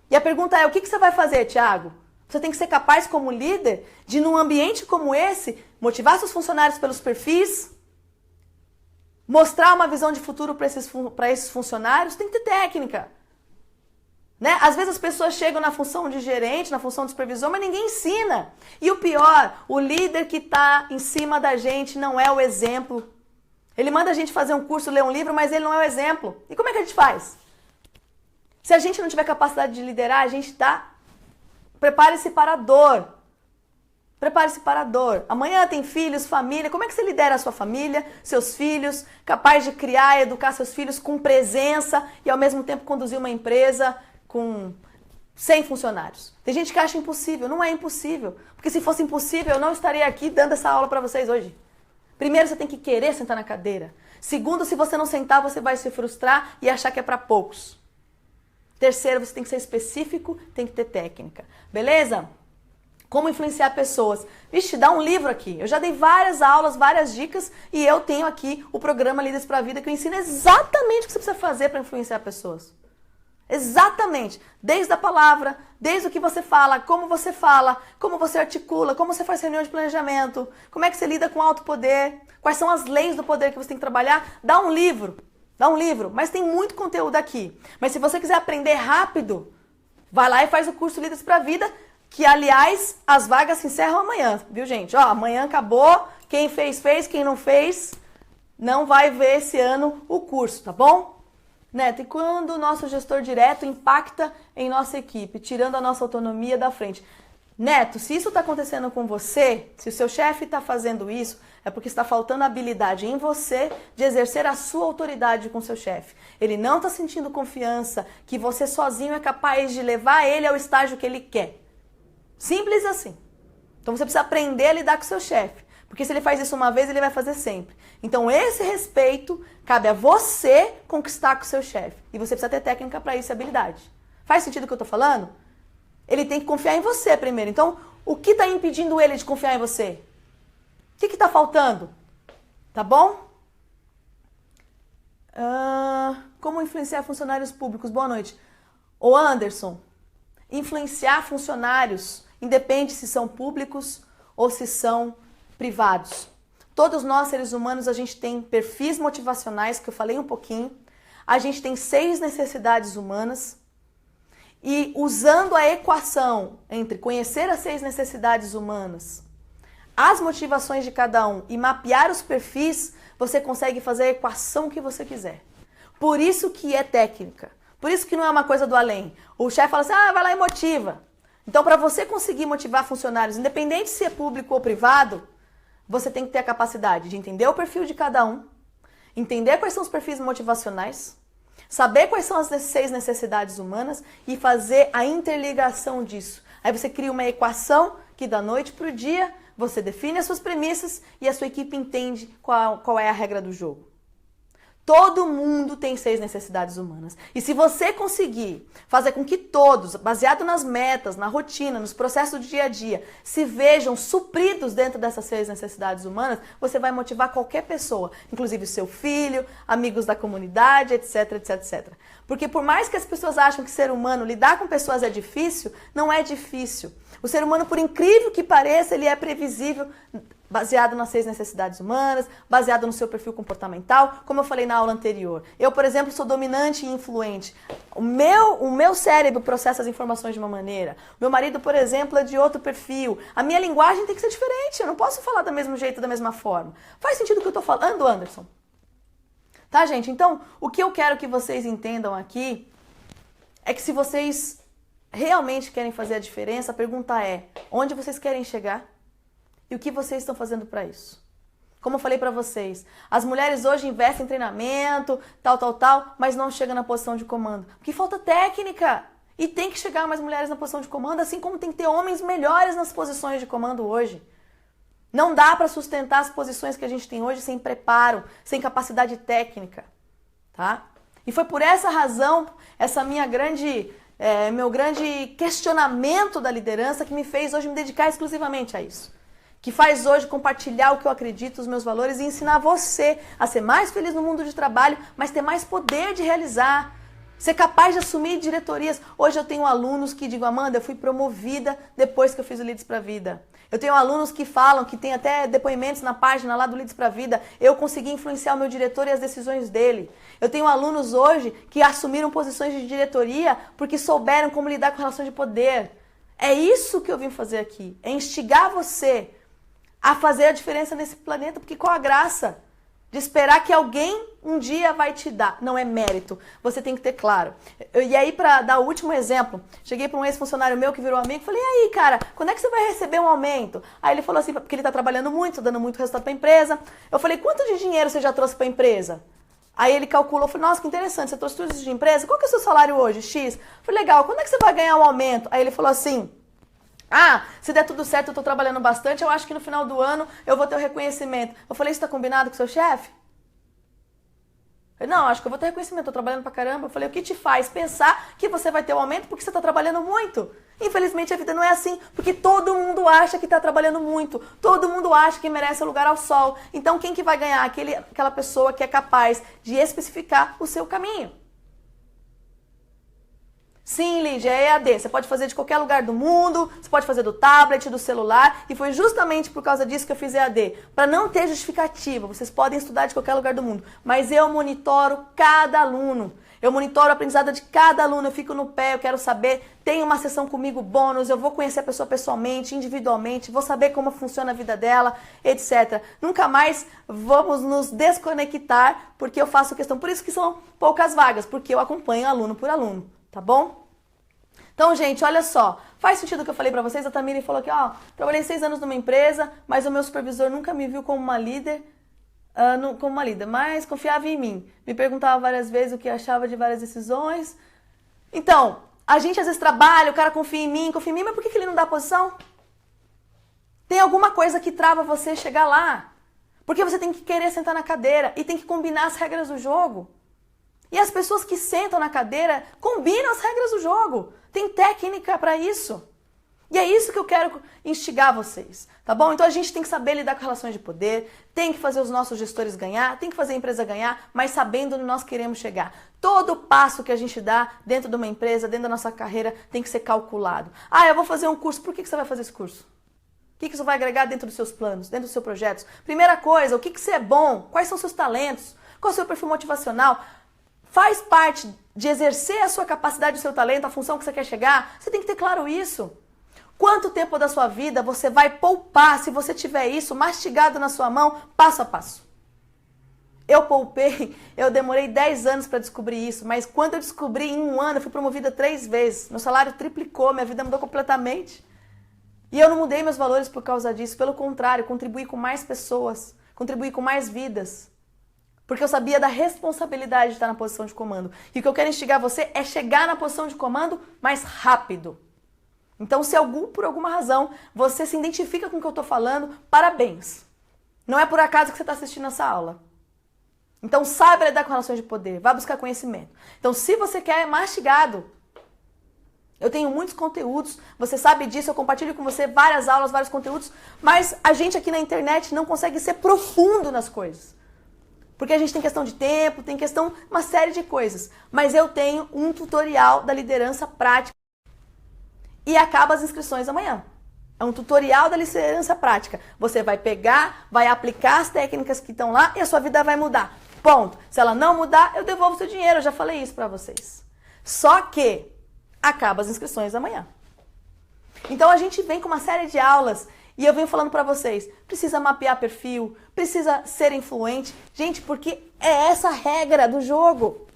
E a pergunta é, o que você vai fazer, Thiago? Você tem que ser capaz, como líder, de num ambiente como esse, motivar seus funcionários pelos perfis, mostrar uma visão de futuro para esses funcionários, tem que ter técnica. Né? Às vezes as pessoas chegam na função de gerente, na função de supervisor, mas ninguém ensina. E o pior, o líder que está em cima da gente não é o exemplo. Ele manda a gente fazer um curso, ler um livro, mas ele não é o exemplo. E como é que a gente faz? Se a gente não tiver capacidade de liderar, a gente está... Prepare-se para a dor. Prepare-se para a dor. Amanhã tem filhos, família. Como é que você lidera a sua família, seus filhos, capaz de criar e educar seus filhos com presença e ao mesmo tempo conduzir uma empresa com 100 funcionários? Tem gente que acha impossível. Não é impossível. Porque se fosse impossível, eu não estaria aqui dando essa aula para vocês hoje. Primeiro, você tem que querer sentar na cadeira. Segundo, se você não sentar, você vai se frustrar e achar que é para poucos. Terceiro, você tem que ser específico, tem que ter técnica. Beleza? Como influenciar pessoas? Vixe, dá um livro aqui. Eu já dei várias aulas, várias dicas e eu tenho aqui o programa Líderes para a Vida que eu ensino exatamente o que você precisa fazer para influenciar pessoas. Exatamente. Desde a palavra, desde o que você fala, como você articula, como você faz reunião de planejamento, como é que você lida com alto poder, quais são as leis do poder que você tem que trabalhar. Dá um livro, mas tem muito conteúdo aqui. Mas se você quiser aprender rápido, vai lá e faz o curso Líderes para a Vida, que, aliás, as vagas se encerram amanhã, viu, gente? Ó, amanhã acabou, quem fez, quem não fez, não vai ver esse ano o curso, tá bom? Neto, e quando o nosso gestor direto impacta em nossa equipe, tirando a nossa autonomia da frente? Neto, se isso está acontecendo com você, se o seu chefe está fazendo isso, é porque está faltando habilidade em você de exercer a sua autoridade com seu chefe. Ele não está sentindo confiança que você sozinho é capaz de levar ele ao estágio que ele quer. Simples assim. Então você precisa aprender a lidar com seu chefe. Porque se ele faz isso uma vez, ele vai fazer sempre. Então esse respeito cabe a você conquistar com seu chefe. E você precisa ter técnica para isso e habilidade. Faz sentido o que eu estou falando? Ele tem que confiar em você primeiro. Então, o que está impedindo ele de confiar em você? O que está faltando? Tá bom? Como influenciar funcionários públicos? Boa noite. Ô Anderson, influenciar funcionários, independe se são públicos ou se são privados. Todos nós, seres humanos, a gente tem perfis motivacionais, que eu falei um pouquinho. A gente tem 6 necessidades humanas. E usando a equação entre conhecer as 6 necessidades humanas, as motivações de cada um e mapear os perfis, você consegue fazer a equação que você quiser. Por isso que é técnica. Por isso que não é uma coisa do além. O chefe fala assim, vai lá e motiva. Então, para você conseguir motivar funcionários, independente se é público ou privado, você tem que ter a capacidade de entender o perfil de cada um, entender quais são os perfis motivacionais, saber quais são as 6 necessidades humanas e fazer a interligação disso. Aí você cria uma equação que da noite para o dia você define as suas premissas e a sua equipe entende qual é a regra do jogo. Todo mundo tem 6 necessidades humanas. E se você conseguir fazer com que todos, baseado nas metas, na rotina, nos processos do dia a dia, se vejam supridos dentro dessas 6 necessidades humanas, você vai motivar qualquer pessoa, inclusive o seu filho, amigos da comunidade, etc, etc, etc. Porque por mais que as pessoas acham que ser humano, lidar com pessoas é difícil, não é difícil. O ser humano, por incrível que pareça, ele é previsível, baseado nas 6 necessidades humanas, baseado no seu perfil comportamental, como eu falei na aula anterior. Eu, por exemplo, sou dominante e influente. O meu cérebro processa as informações de uma maneira. Meu marido, por exemplo, é de outro perfil. A minha linguagem tem que ser diferente. Eu não posso falar do mesmo jeito, da mesma forma. Faz sentido o que eu estou falando, Anderson? Tá, gente? Então, o que eu quero que vocês entendam aqui é que se vocês realmente querem fazer a diferença, a pergunta é: onde vocês querem chegar? E o que vocês estão fazendo para isso? Como eu falei para vocês, as mulheres hoje investem em treinamento, tal, mas não chegam na posição de comando. Porque falta técnica. E tem que chegar mais mulheres na posição de comando, assim como tem que ter homens melhores nas posições de comando hoje. Não dá para sustentar as posições que a gente tem hoje sem preparo, sem capacidade técnica, tá? E foi por essa razão, meu grande questionamento da liderança que me fez hoje me dedicar exclusivamente a isso. Que faz hoje compartilhar o que eu acredito, os meus valores e ensinar você a ser mais feliz no mundo de trabalho, mas ter mais poder de realizar. Ser capaz de assumir diretorias. Hoje eu tenho alunos que digam: Amanda, eu fui promovida depois que eu fiz o Leads pra Vida. Eu tenho alunos que falam, que tem até depoimentos na página lá do Leads pra Vida, eu consegui influenciar o meu diretor e as decisões dele. Eu tenho alunos hoje que assumiram posições de diretoria porque souberam como lidar com relações de poder. É isso que eu vim fazer aqui, é instigar você a fazer a diferença nesse planeta, porque qual a graça de esperar que alguém um dia vai te dar? Não é mérito, você tem que ter claro. E aí, para dar o último exemplo, cheguei para um ex-funcionário meu que virou amigo, falei: e aí, cara, quando é que você vai receber um aumento? Aí ele falou assim, porque ele está trabalhando muito, dando muito resultado para a empresa. Eu falei: quanto de dinheiro você já trouxe para a empresa? Aí ele calculou, falei: nossa, que interessante, você trouxe tudo isso de empresa? Qual que é o seu salário hoje? X. Falei: legal, quando é que você vai ganhar um aumento? Aí ele falou assim: se der tudo certo, eu tô trabalhando bastante, eu acho que no final do ano eu vou ter o reconhecimento. Eu falei: isso tá combinado com o seu chefe? Ele: não, acho que eu vou ter reconhecimento, tô trabalhando pra caramba. Eu falei: o que te faz pensar que você vai ter um aumento porque você tá trabalhando muito? Infelizmente a vida não é assim, porque todo mundo acha que tá trabalhando muito, todo mundo acha que merece o lugar ao sol. Então quem que vai ganhar? Aquela pessoa que é capaz de especificar o seu caminho. Sim, Lídia, é EAD. Você pode fazer de qualquer lugar do mundo, você pode fazer do tablet, do celular, e foi justamente por causa disso que eu fiz EAD. Para não ter justificativa, vocês podem estudar de qualquer lugar do mundo, mas eu monitoro cada aluno. Eu monitoro a aprendizado de cada aluno, eu fico no pé, eu quero saber, tem uma sessão comigo bônus, eu vou conhecer a pessoa pessoalmente, individualmente, vou saber como funciona a vida dela, etc. Nunca mais vamos nos desconectar, porque eu faço questão. Por isso que são poucas vagas, porque eu acompanho aluno por aluno. Tá bom? Então, gente, olha só. Faz sentido o que eu falei pra vocês? A Tamiri falou que, trabalhei 6 anos numa empresa, mas o meu supervisor nunca me viu como uma líder, mas confiava em mim. Me perguntava várias vezes o que achava de várias decisões. Então, a gente às vezes trabalha, o cara confia em mim, mas por que ele não dá posição? Tem alguma coisa que trava você chegar lá. Porque você tem que querer sentar na cadeira e tem que combinar as regras do jogo. E as pessoas que sentam na cadeira combinam as regras do jogo. Tem técnica para isso. E é isso que eu quero instigar vocês, tá bom? Então a gente tem que saber lidar com relações de poder, tem que fazer os nossos gestores ganhar, tem que fazer a empresa ganhar, mas sabendo onde nós queremos chegar. Todo passo que a gente dá dentro de uma empresa, dentro da nossa carreira, tem que ser calculado. Eu vou fazer um curso. Por que você vai fazer esse curso? O que isso vai agregar dentro dos seus planos, dentro dos seus projetos? Primeira coisa, o que você é bom? Quais são os seus talentos? Qual é o seu perfil motivacional? Faz parte de exercer a sua capacidade, o seu talento, a função que você quer chegar, você tem que ter claro isso. Quanto tempo da sua vida você vai poupar se você tiver isso mastigado na sua mão, passo a passo? Eu poupei, eu demorei 10 anos para descobrir isso, mas quando eu descobri, em um ano, eu fui promovida 3 vezes. Meu salário triplicou, minha vida mudou completamente. E eu não mudei meus valores por causa disso, pelo contrário, contribuí com mais pessoas, contribuí com mais vidas. Porque eu sabia da responsabilidade de estar na posição de comando. E o que eu quero instigar você é chegar na posição de comando mais rápido. Então, se por alguma razão, você se identifica com o que eu estou falando, parabéns. Não é por acaso que você está assistindo essa aula. Então saiba lidar com relações de poder, vá buscar conhecimento. Então se você quer mastigado, eu tenho muitos conteúdos, você sabe disso, eu compartilho com você várias aulas, vários conteúdos, mas a gente aqui na internet não consegue ser profundo nas coisas. Porque a gente tem questão de tempo, tem questão, uma série de coisas. Mas eu tenho um tutorial da liderança prática e acaba as inscrições amanhã. É um tutorial da liderança prática. Você vai pegar, vai aplicar as técnicas que estão lá e a sua vida vai mudar. Ponto. Se ela não mudar, eu devolvo o seu dinheiro. Eu já falei isso pra vocês. Só que acaba as inscrições amanhã. Então a gente vem com uma série de aulas e eu venho falando pra vocês, precisa mapear perfil, precisa ser influente. Gente, porque é essa a regra do jogo.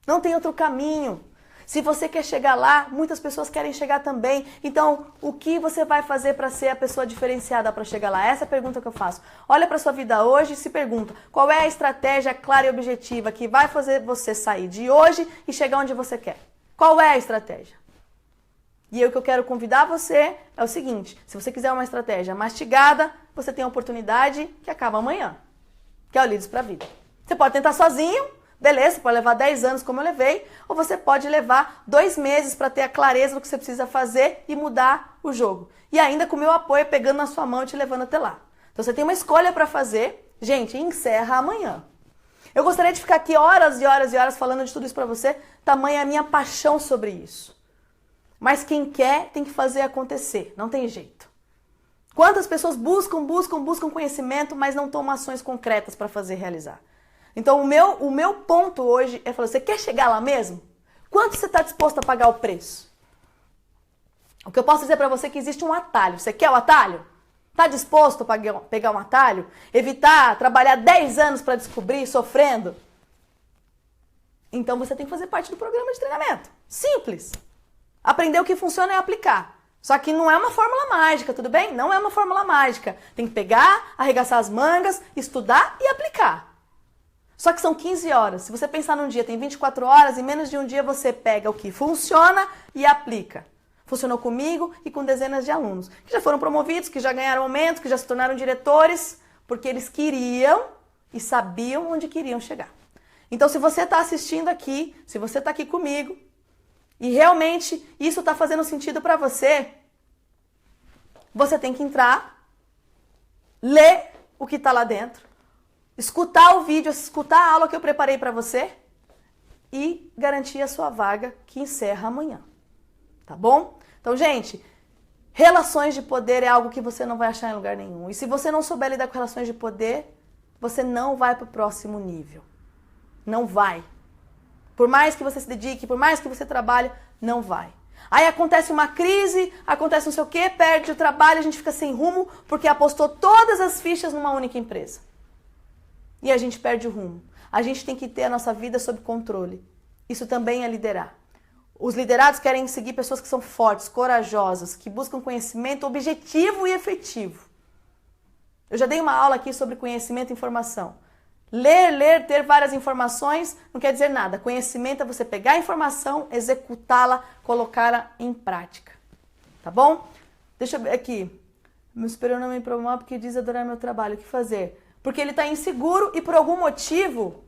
Não tem outro caminho. Se você quer chegar lá, muitas pessoas querem chegar também. Então, o que você vai fazer para ser a pessoa diferenciada para chegar lá? Essa é a pergunta que eu faço. Olha para sua vida hoje e se pergunta, qual é a estratégia clara e objetiva que vai fazer você sair de hoje e chegar onde você quer? Qual é a estratégia? E o que eu quero convidar você é o seguinte, se você quiser uma estratégia mastigada, você tem a oportunidade que acaba amanhã, que é o Líderes para a Vida. Você pode tentar sozinho, beleza, pode levar 10 anos como eu levei, ou você pode levar 2 meses para ter a clareza do que você precisa fazer e mudar o jogo. E ainda com o meu apoio pegando na sua mão e te levando até lá. Então você tem uma escolha para fazer, gente, e encerra amanhã. Eu gostaria de ficar aqui horas e horas e horas falando de tudo isso para você, tamanha a minha paixão sobre isso. Mas quem quer tem que fazer acontecer, não tem jeito. Quantas pessoas buscam conhecimento, mas não tomam ações concretas para fazer realizar? Então o meu ponto hoje é falar, você quer chegar lá mesmo? Quanto você está disposto a pagar o preço? O que eu posso dizer para você é que existe um atalho. Você quer o atalho? Está disposto a pegar um atalho? Evitar trabalhar 10 anos para descobrir, sofrendo? Então você tem que fazer parte do programa de treinamento. Simples. Aprender o que funciona e aplicar. Só que não é uma fórmula mágica, tudo bem? Não é uma fórmula mágica. Tem que pegar, arregaçar as mangas, estudar e aplicar. Só que são 15 horas. Se você pensar num dia, tem 24 horas, em menos de um dia você pega o que funciona e aplica. Funcionou comigo e com dezenas de alunos, que já foram promovidos, que já ganharam aumento, que já se tornaram diretores, porque eles queriam e sabiam onde queriam chegar. Então, se você está assistindo aqui, se você está aqui comigo, e realmente isso está fazendo sentido para você, você tem que entrar, ler o que está lá dentro, escutar o vídeo, escutar a aula que eu preparei para você e garantir a sua vaga que encerra amanhã. Tá bom? Então, gente, relações de poder é algo que você não vai achar em lugar nenhum. E se você não souber lidar com relações de poder, você não vai para o próximo nível. Não vai. Por mais que você se dedique, por mais que você trabalhe, não vai. Aí acontece uma crise, acontece não sei o quê, perde o trabalho, a gente fica sem rumo porque apostou todas as fichas numa única empresa. E a gente perde o rumo. A gente tem que ter a nossa vida sob controle. Isso também é liderar. Os liderados querem seguir pessoas que são fortes, corajosas, que buscam conhecimento objetivo e efetivo. Eu já dei uma aula aqui sobre conhecimento e informação. Ler, ter várias informações não quer dizer nada. Conhecimento é você pegar a informação, executá-la, colocá-la em prática. Tá bom? Deixa eu ver aqui. Meu superior não me promove porque diz adorar meu trabalho. O que fazer? Porque ele está inseguro e por algum motivo,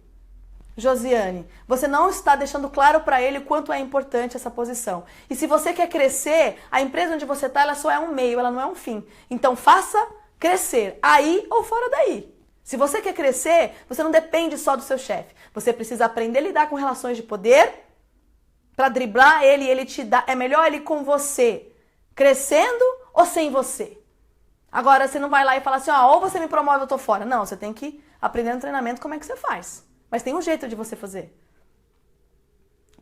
Josiane, você não está deixando claro para ele o quanto é importante essa posição. E se você quer crescer, a empresa onde você está, ela só é um meio, ela não é um fim. Então faça crescer aí ou fora daí. Se você quer crescer, você não depende só do seu chefe. Você precisa aprender a lidar com relações de poder para driblar ele e ele te dá. É melhor ele com você crescendo ou sem você? Agora você não vai lá e fala assim, ó, ou você me promove ou eu tô fora. Não, você tem que aprender no treinamento como é que você faz. Mas tem um jeito de você fazer.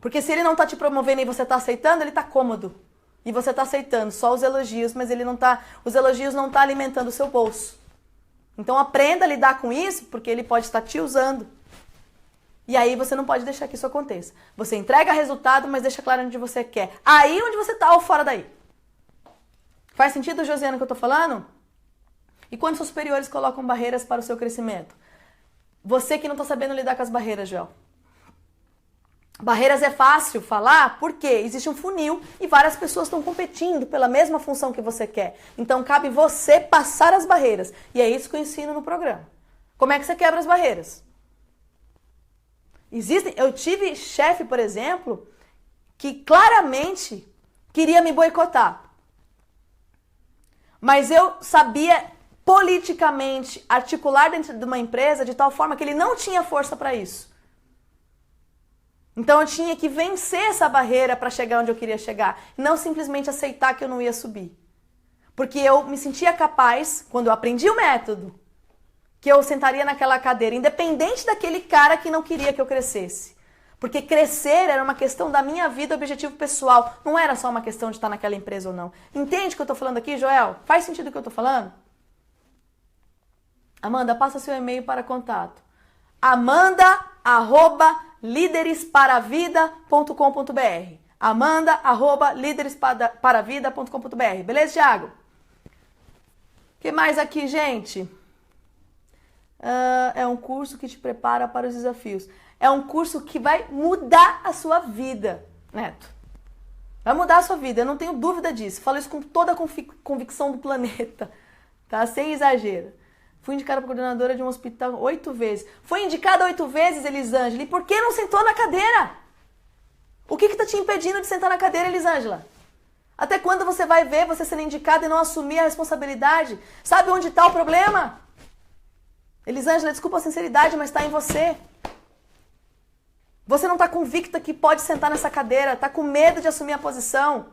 Porque se ele não tá te promovendo e você tá aceitando, ele tá cômodo. E você tá aceitando só os elogios, mas ele não tá, os elogios não tá alimentando o seu bolso. Então aprenda a lidar com isso, porque ele pode estar te usando. E aí você não pode deixar que isso aconteça. Você entrega resultado, mas deixa claro onde você quer. Aí onde você tá ou fora daí. Faz sentido, Josiana, o que eu tô falando? E quando seus superiores colocam barreiras para o seu crescimento? Você que não está sabendo lidar com as barreiras, Joel. Barreiras é fácil falar porque existe um funil e várias pessoas estão competindo pela mesma função que você quer. Então cabe você passar as barreiras. E é isso que eu ensino no programa. Como é que você quebra as barreiras? Eu tive chefe, por exemplo, que claramente queria me boicotar. Mas eu sabia politicamente articular dentro de uma empresa de tal forma que ele não tinha força para isso. Então eu tinha que vencer essa barreira para chegar onde eu queria chegar, não simplesmente aceitar que eu não ia subir. Porque eu me sentia capaz, quando eu aprendi o método, que eu sentaria naquela cadeira, independente daquele cara que não queria que eu crescesse. Porque crescer era uma questão da minha vida, objetivo pessoal. Não era só uma questão de estar naquela empresa ou não. Entende o que eu estou falando aqui, Joel? Faz sentido o que eu estou falando? Amanda, passa seu e-mail para contato. amanda@lideresparavida.com.br amanda@lideresparavida.com.br. Beleza, Thiago? O que mais aqui, gente? É um curso que te prepara para os desafios. É um curso que vai mudar a sua vida, Neto. Vai mudar a sua vida, eu não tenho dúvida disso. Falo isso com toda a convicção do planeta, tá? Sem exagero. Fui indicada para coordenadora de um hospital 8 vezes. Foi indicada 8 vezes, Elisângela. E por que não sentou na cadeira? O que está te impedindo de sentar na cadeira, Elisângela? Até quando você vai ver você sendo indicada e não assumir a responsabilidade? Sabe onde está o problema? Elisângela, desculpa a sinceridade, mas está em você. Você não está convicta que pode sentar nessa cadeira, está com medo de assumir a posição.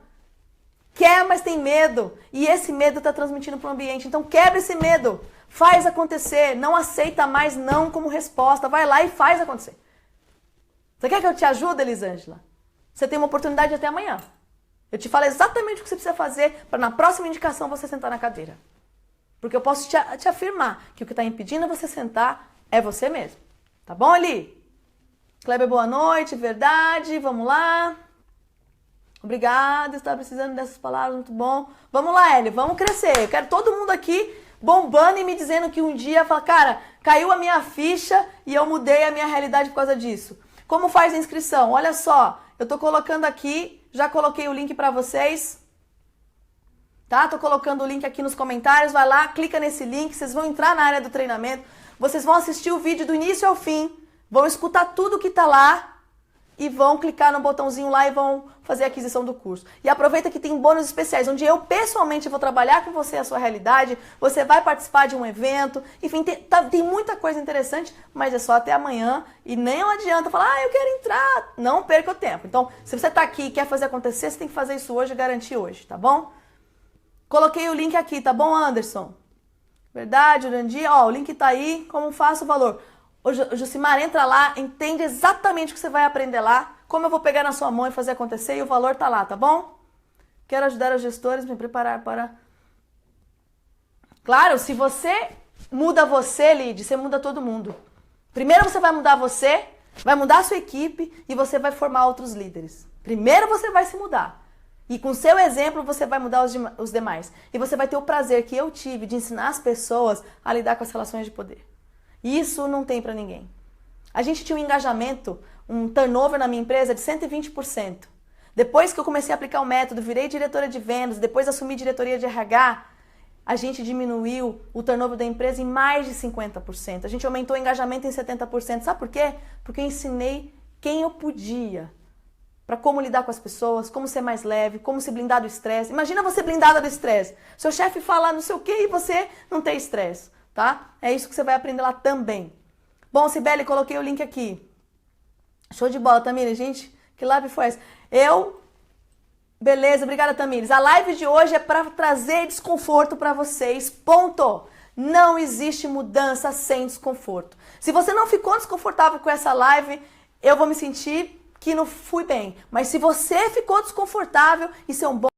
Quer, mas tem medo. E esse medo está transmitindo para o ambiente. Então quebra esse medo. Faz acontecer. Não aceita mais não como resposta. Vai lá e faz acontecer. Você quer que eu te ajude, Elisângela? Você tem uma oportunidade até amanhã. Eu te falo exatamente o que você precisa fazer para na próxima indicação você sentar na cadeira. Porque eu posso te afirmar que o que está impedindo você sentar é você mesmo. Tá bom, Eli? Kleber, boa noite, verdade, vamos lá. Obrigada, estava precisando dessas palavras, muito bom. Vamos lá, Eli, vamos crescer. Eu quero todo mundo aqui bombando e me dizendo que um dia, fala, cara, caiu a minha ficha e eu mudei a minha realidade por causa disso. Como faz a inscrição? Olha só, eu tô colocando aqui, já coloquei o link para vocês. Tá? Tô colocando o link aqui nos comentários, vai lá, clica nesse link, vocês vão entrar na área do treinamento, vocês vão assistir o vídeo do início ao fim, vão escutar tudo que tá lá e vão clicar no botãozinho lá e vão fazer a aquisição do curso. E aproveita que tem bônus especiais, onde eu pessoalmente vou trabalhar com você a sua realidade, você vai participar de um evento, enfim, tem muita coisa interessante, mas é só até amanhã e nem adianta falar, eu quero entrar, não perca o tempo. Então, se você tá aqui e quer fazer acontecer, você tem que fazer isso hoje e garantir hoje, tá bom? Coloquei o link aqui, tá bom, Anderson? Verdade, Urandir? Ó, o link tá aí, como faço o valor? O Josimar, entra lá, entende exatamente o que você vai aprender lá, como eu vou pegar na sua mão e fazer acontecer, e o valor tá lá, tá bom? Quero ajudar os gestores a me preparar para... Claro, se você muda você, Lid, você muda todo mundo. Primeiro você vai mudar você, vai mudar a sua equipe e você vai formar outros líderes. Primeiro você vai se mudar. E com seu exemplo você vai mudar os demais. E você vai ter o prazer que eu tive de ensinar as pessoas a lidar com as relações de poder. Isso não tem pra ninguém. A gente tinha um engajamento, um turnover na minha empresa de 120%. Depois que eu comecei a aplicar o método, virei diretora de vendas, depois assumi diretoria de RH, a gente diminuiu o turnover da empresa em mais de 50%. A gente aumentou o engajamento em 70%. Sabe por quê? Porque eu ensinei quem eu podia. Para como lidar com as pessoas, como ser mais leve, como se blindar do estresse. Imagina você blindada do estresse. Seu chefe fala não sei o que e você não tem estresse, tá? É isso que você vai aprender lá também. Bom, Sibeli, coloquei o link aqui. Show de bola, Tamires. Gente, que live foi essa? Beleza, obrigada, Tamires. A live de hoje é para trazer desconforto para vocês, ponto. Não existe mudança sem desconforto. Se você não ficou desconfortável com essa live, eu vou me sentir que não fui bem. Mas se você ficou desconfortável, isso é um bom...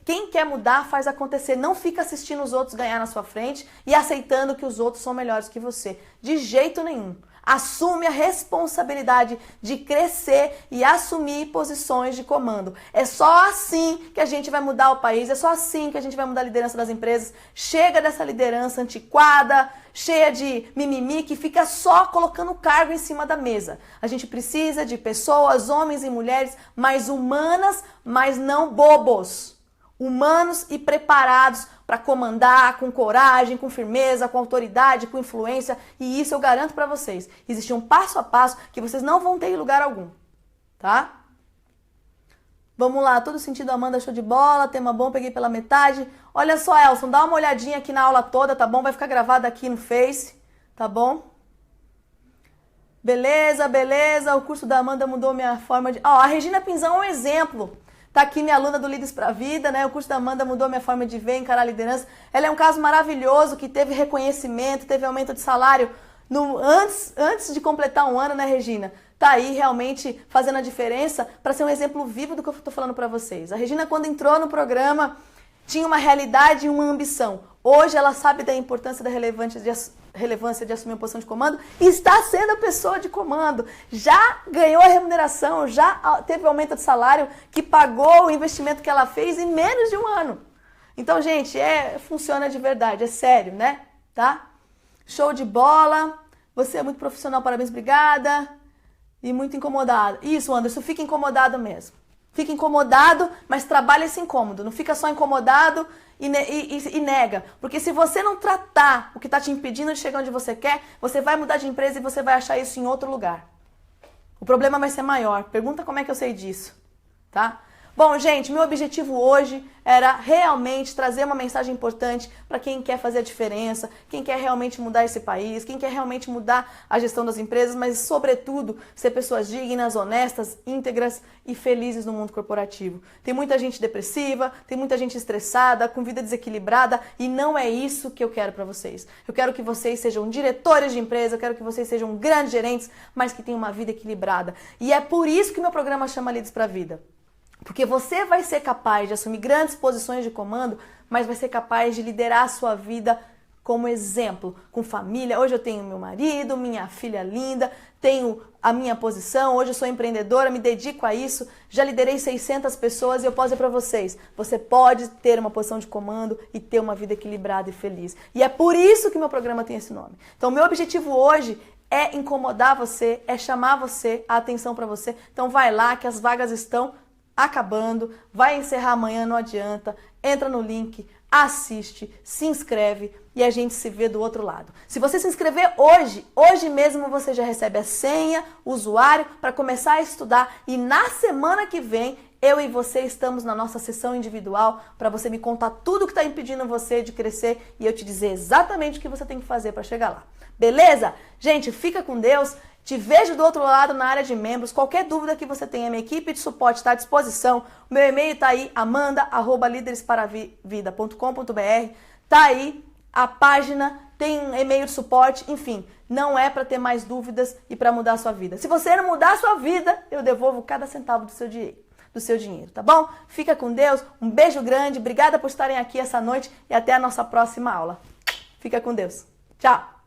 Quem quer mudar faz acontecer. Não fica assistindo os outros ganhar na sua frente e aceitando que os outros são melhores que você. De jeito nenhum. Assume a responsabilidade de crescer e assumir posições de comando. É só assim que a gente vai mudar o país, é só assim que a gente vai mudar a liderança das empresas. Chega dessa liderança antiquada, cheia de mimimi, que fica só colocando cargo em cima da mesa. A gente precisa de pessoas, homens e mulheres, mais humanas, mas não bobos. humanos e preparados para comandar com coragem, com firmeza, com autoridade, com influência, e isso eu garanto para vocês. Existe um passo a passo que vocês não vão ter em lugar algum, tá? Vamos lá, todo sentido, Amanda, show de bola, tema bom, peguei pela metade. Olha só, Elson, dá uma olhadinha aqui na aula toda, tá bom? Vai ficar gravada aqui no Face, tá bom? Beleza, beleza, o curso da Amanda mudou minha forma de... Ó, a Regina Pinzão é um exemplo. Tá aqui minha aluna do Líderes pra Vida, né? O curso da Amanda mudou minha forma de ver, encarar a liderança. Ela é um caso maravilhoso que teve reconhecimento, teve aumento de salário antes de completar um ano, né, Regina? Tá aí realmente fazendo a diferença para ser um exemplo vivo do que eu tô falando para vocês. A Regina, quando entrou no programa, tinha uma realidade e uma ambição. Hoje ela sabe da importância da relevância de assumir uma posição de comando e está sendo a pessoa de comando. Já ganhou a remuneração, já teve aumento de salário que pagou o investimento que ela fez em menos de um ano. Então, gente, funciona de verdade, é sério, né? Tá? Show de bola. Você é muito profissional, parabéns, obrigada. E muito incomodado. Isso, Anderson, fica incomodado mesmo. Fica incomodado, mas trabalha esse incômodo. Não fica só incomodado e nega. Porque se você não tratar o que está te impedindo de chegar onde você quer, você vai mudar de empresa e você vai achar isso em outro lugar. O problema vai ser maior. Pergunta como é que eu sei disso, tá? Bom, gente, meu objetivo hoje era realmente trazer uma mensagem importante para quem quer fazer a diferença, quem quer realmente mudar esse país, quem quer realmente mudar a gestão das empresas, mas, sobretudo, ser pessoas dignas, honestas, íntegras e felizes no mundo corporativo. Tem muita gente depressiva, tem muita gente estressada, com vida desequilibrada, e não é isso que eu quero para vocês. Eu quero que vocês sejam diretores de empresa, eu quero que vocês sejam grandes gerentes, mas que tenham uma vida equilibrada. E é por isso que meu programa chama Líderes para a Vida. Porque você vai ser capaz de assumir grandes posições de comando, mas vai ser capaz de liderar a sua vida como exemplo, com família. Hoje eu tenho meu marido, minha filha linda, tenho a minha posição, hoje eu sou empreendedora, me dedico a isso, já liderei 600 pessoas e eu posso dizer para vocês, você pode ter uma posição de comando e ter uma vida equilibrada e feliz. E é por isso que meu programa tem esse nome. Então, meu objetivo hoje é incomodar você, é chamar você, a atenção para você. Então, vai lá que as vagas estão acabando, vai encerrar amanhã, não adianta, entra no link, assiste, se inscreve e a gente se vê do outro lado. Se você se inscrever hoje mesmo você já recebe a senha, o usuário para começar a estudar e na semana que vem eu e você estamos na nossa sessão individual para você me contar tudo que está impedindo você de crescer e eu te dizer exatamente o que você tem que fazer para chegar lá. Beleza? Gente, fica com Deus. Te vejo do outro lado na área de membros. Qualquer dúvida que você tenha, minha equipe de suporte está à disposição. O meu e-mail está aí, amanda@lideresparavida.com.br. Tá aí a página, tem um e-mail de suporte, enfim, não é para ter mais dúvidas e para mudar a sua vida. Se você não mudar a sua vida, eu devolvo cada centavo do seu dinheiro, tá bom? Fica com Deus, um beijo grande, obrigada por estarem aqui essa noite e até a nossa próxima aula. Fica com Deus. Tchau!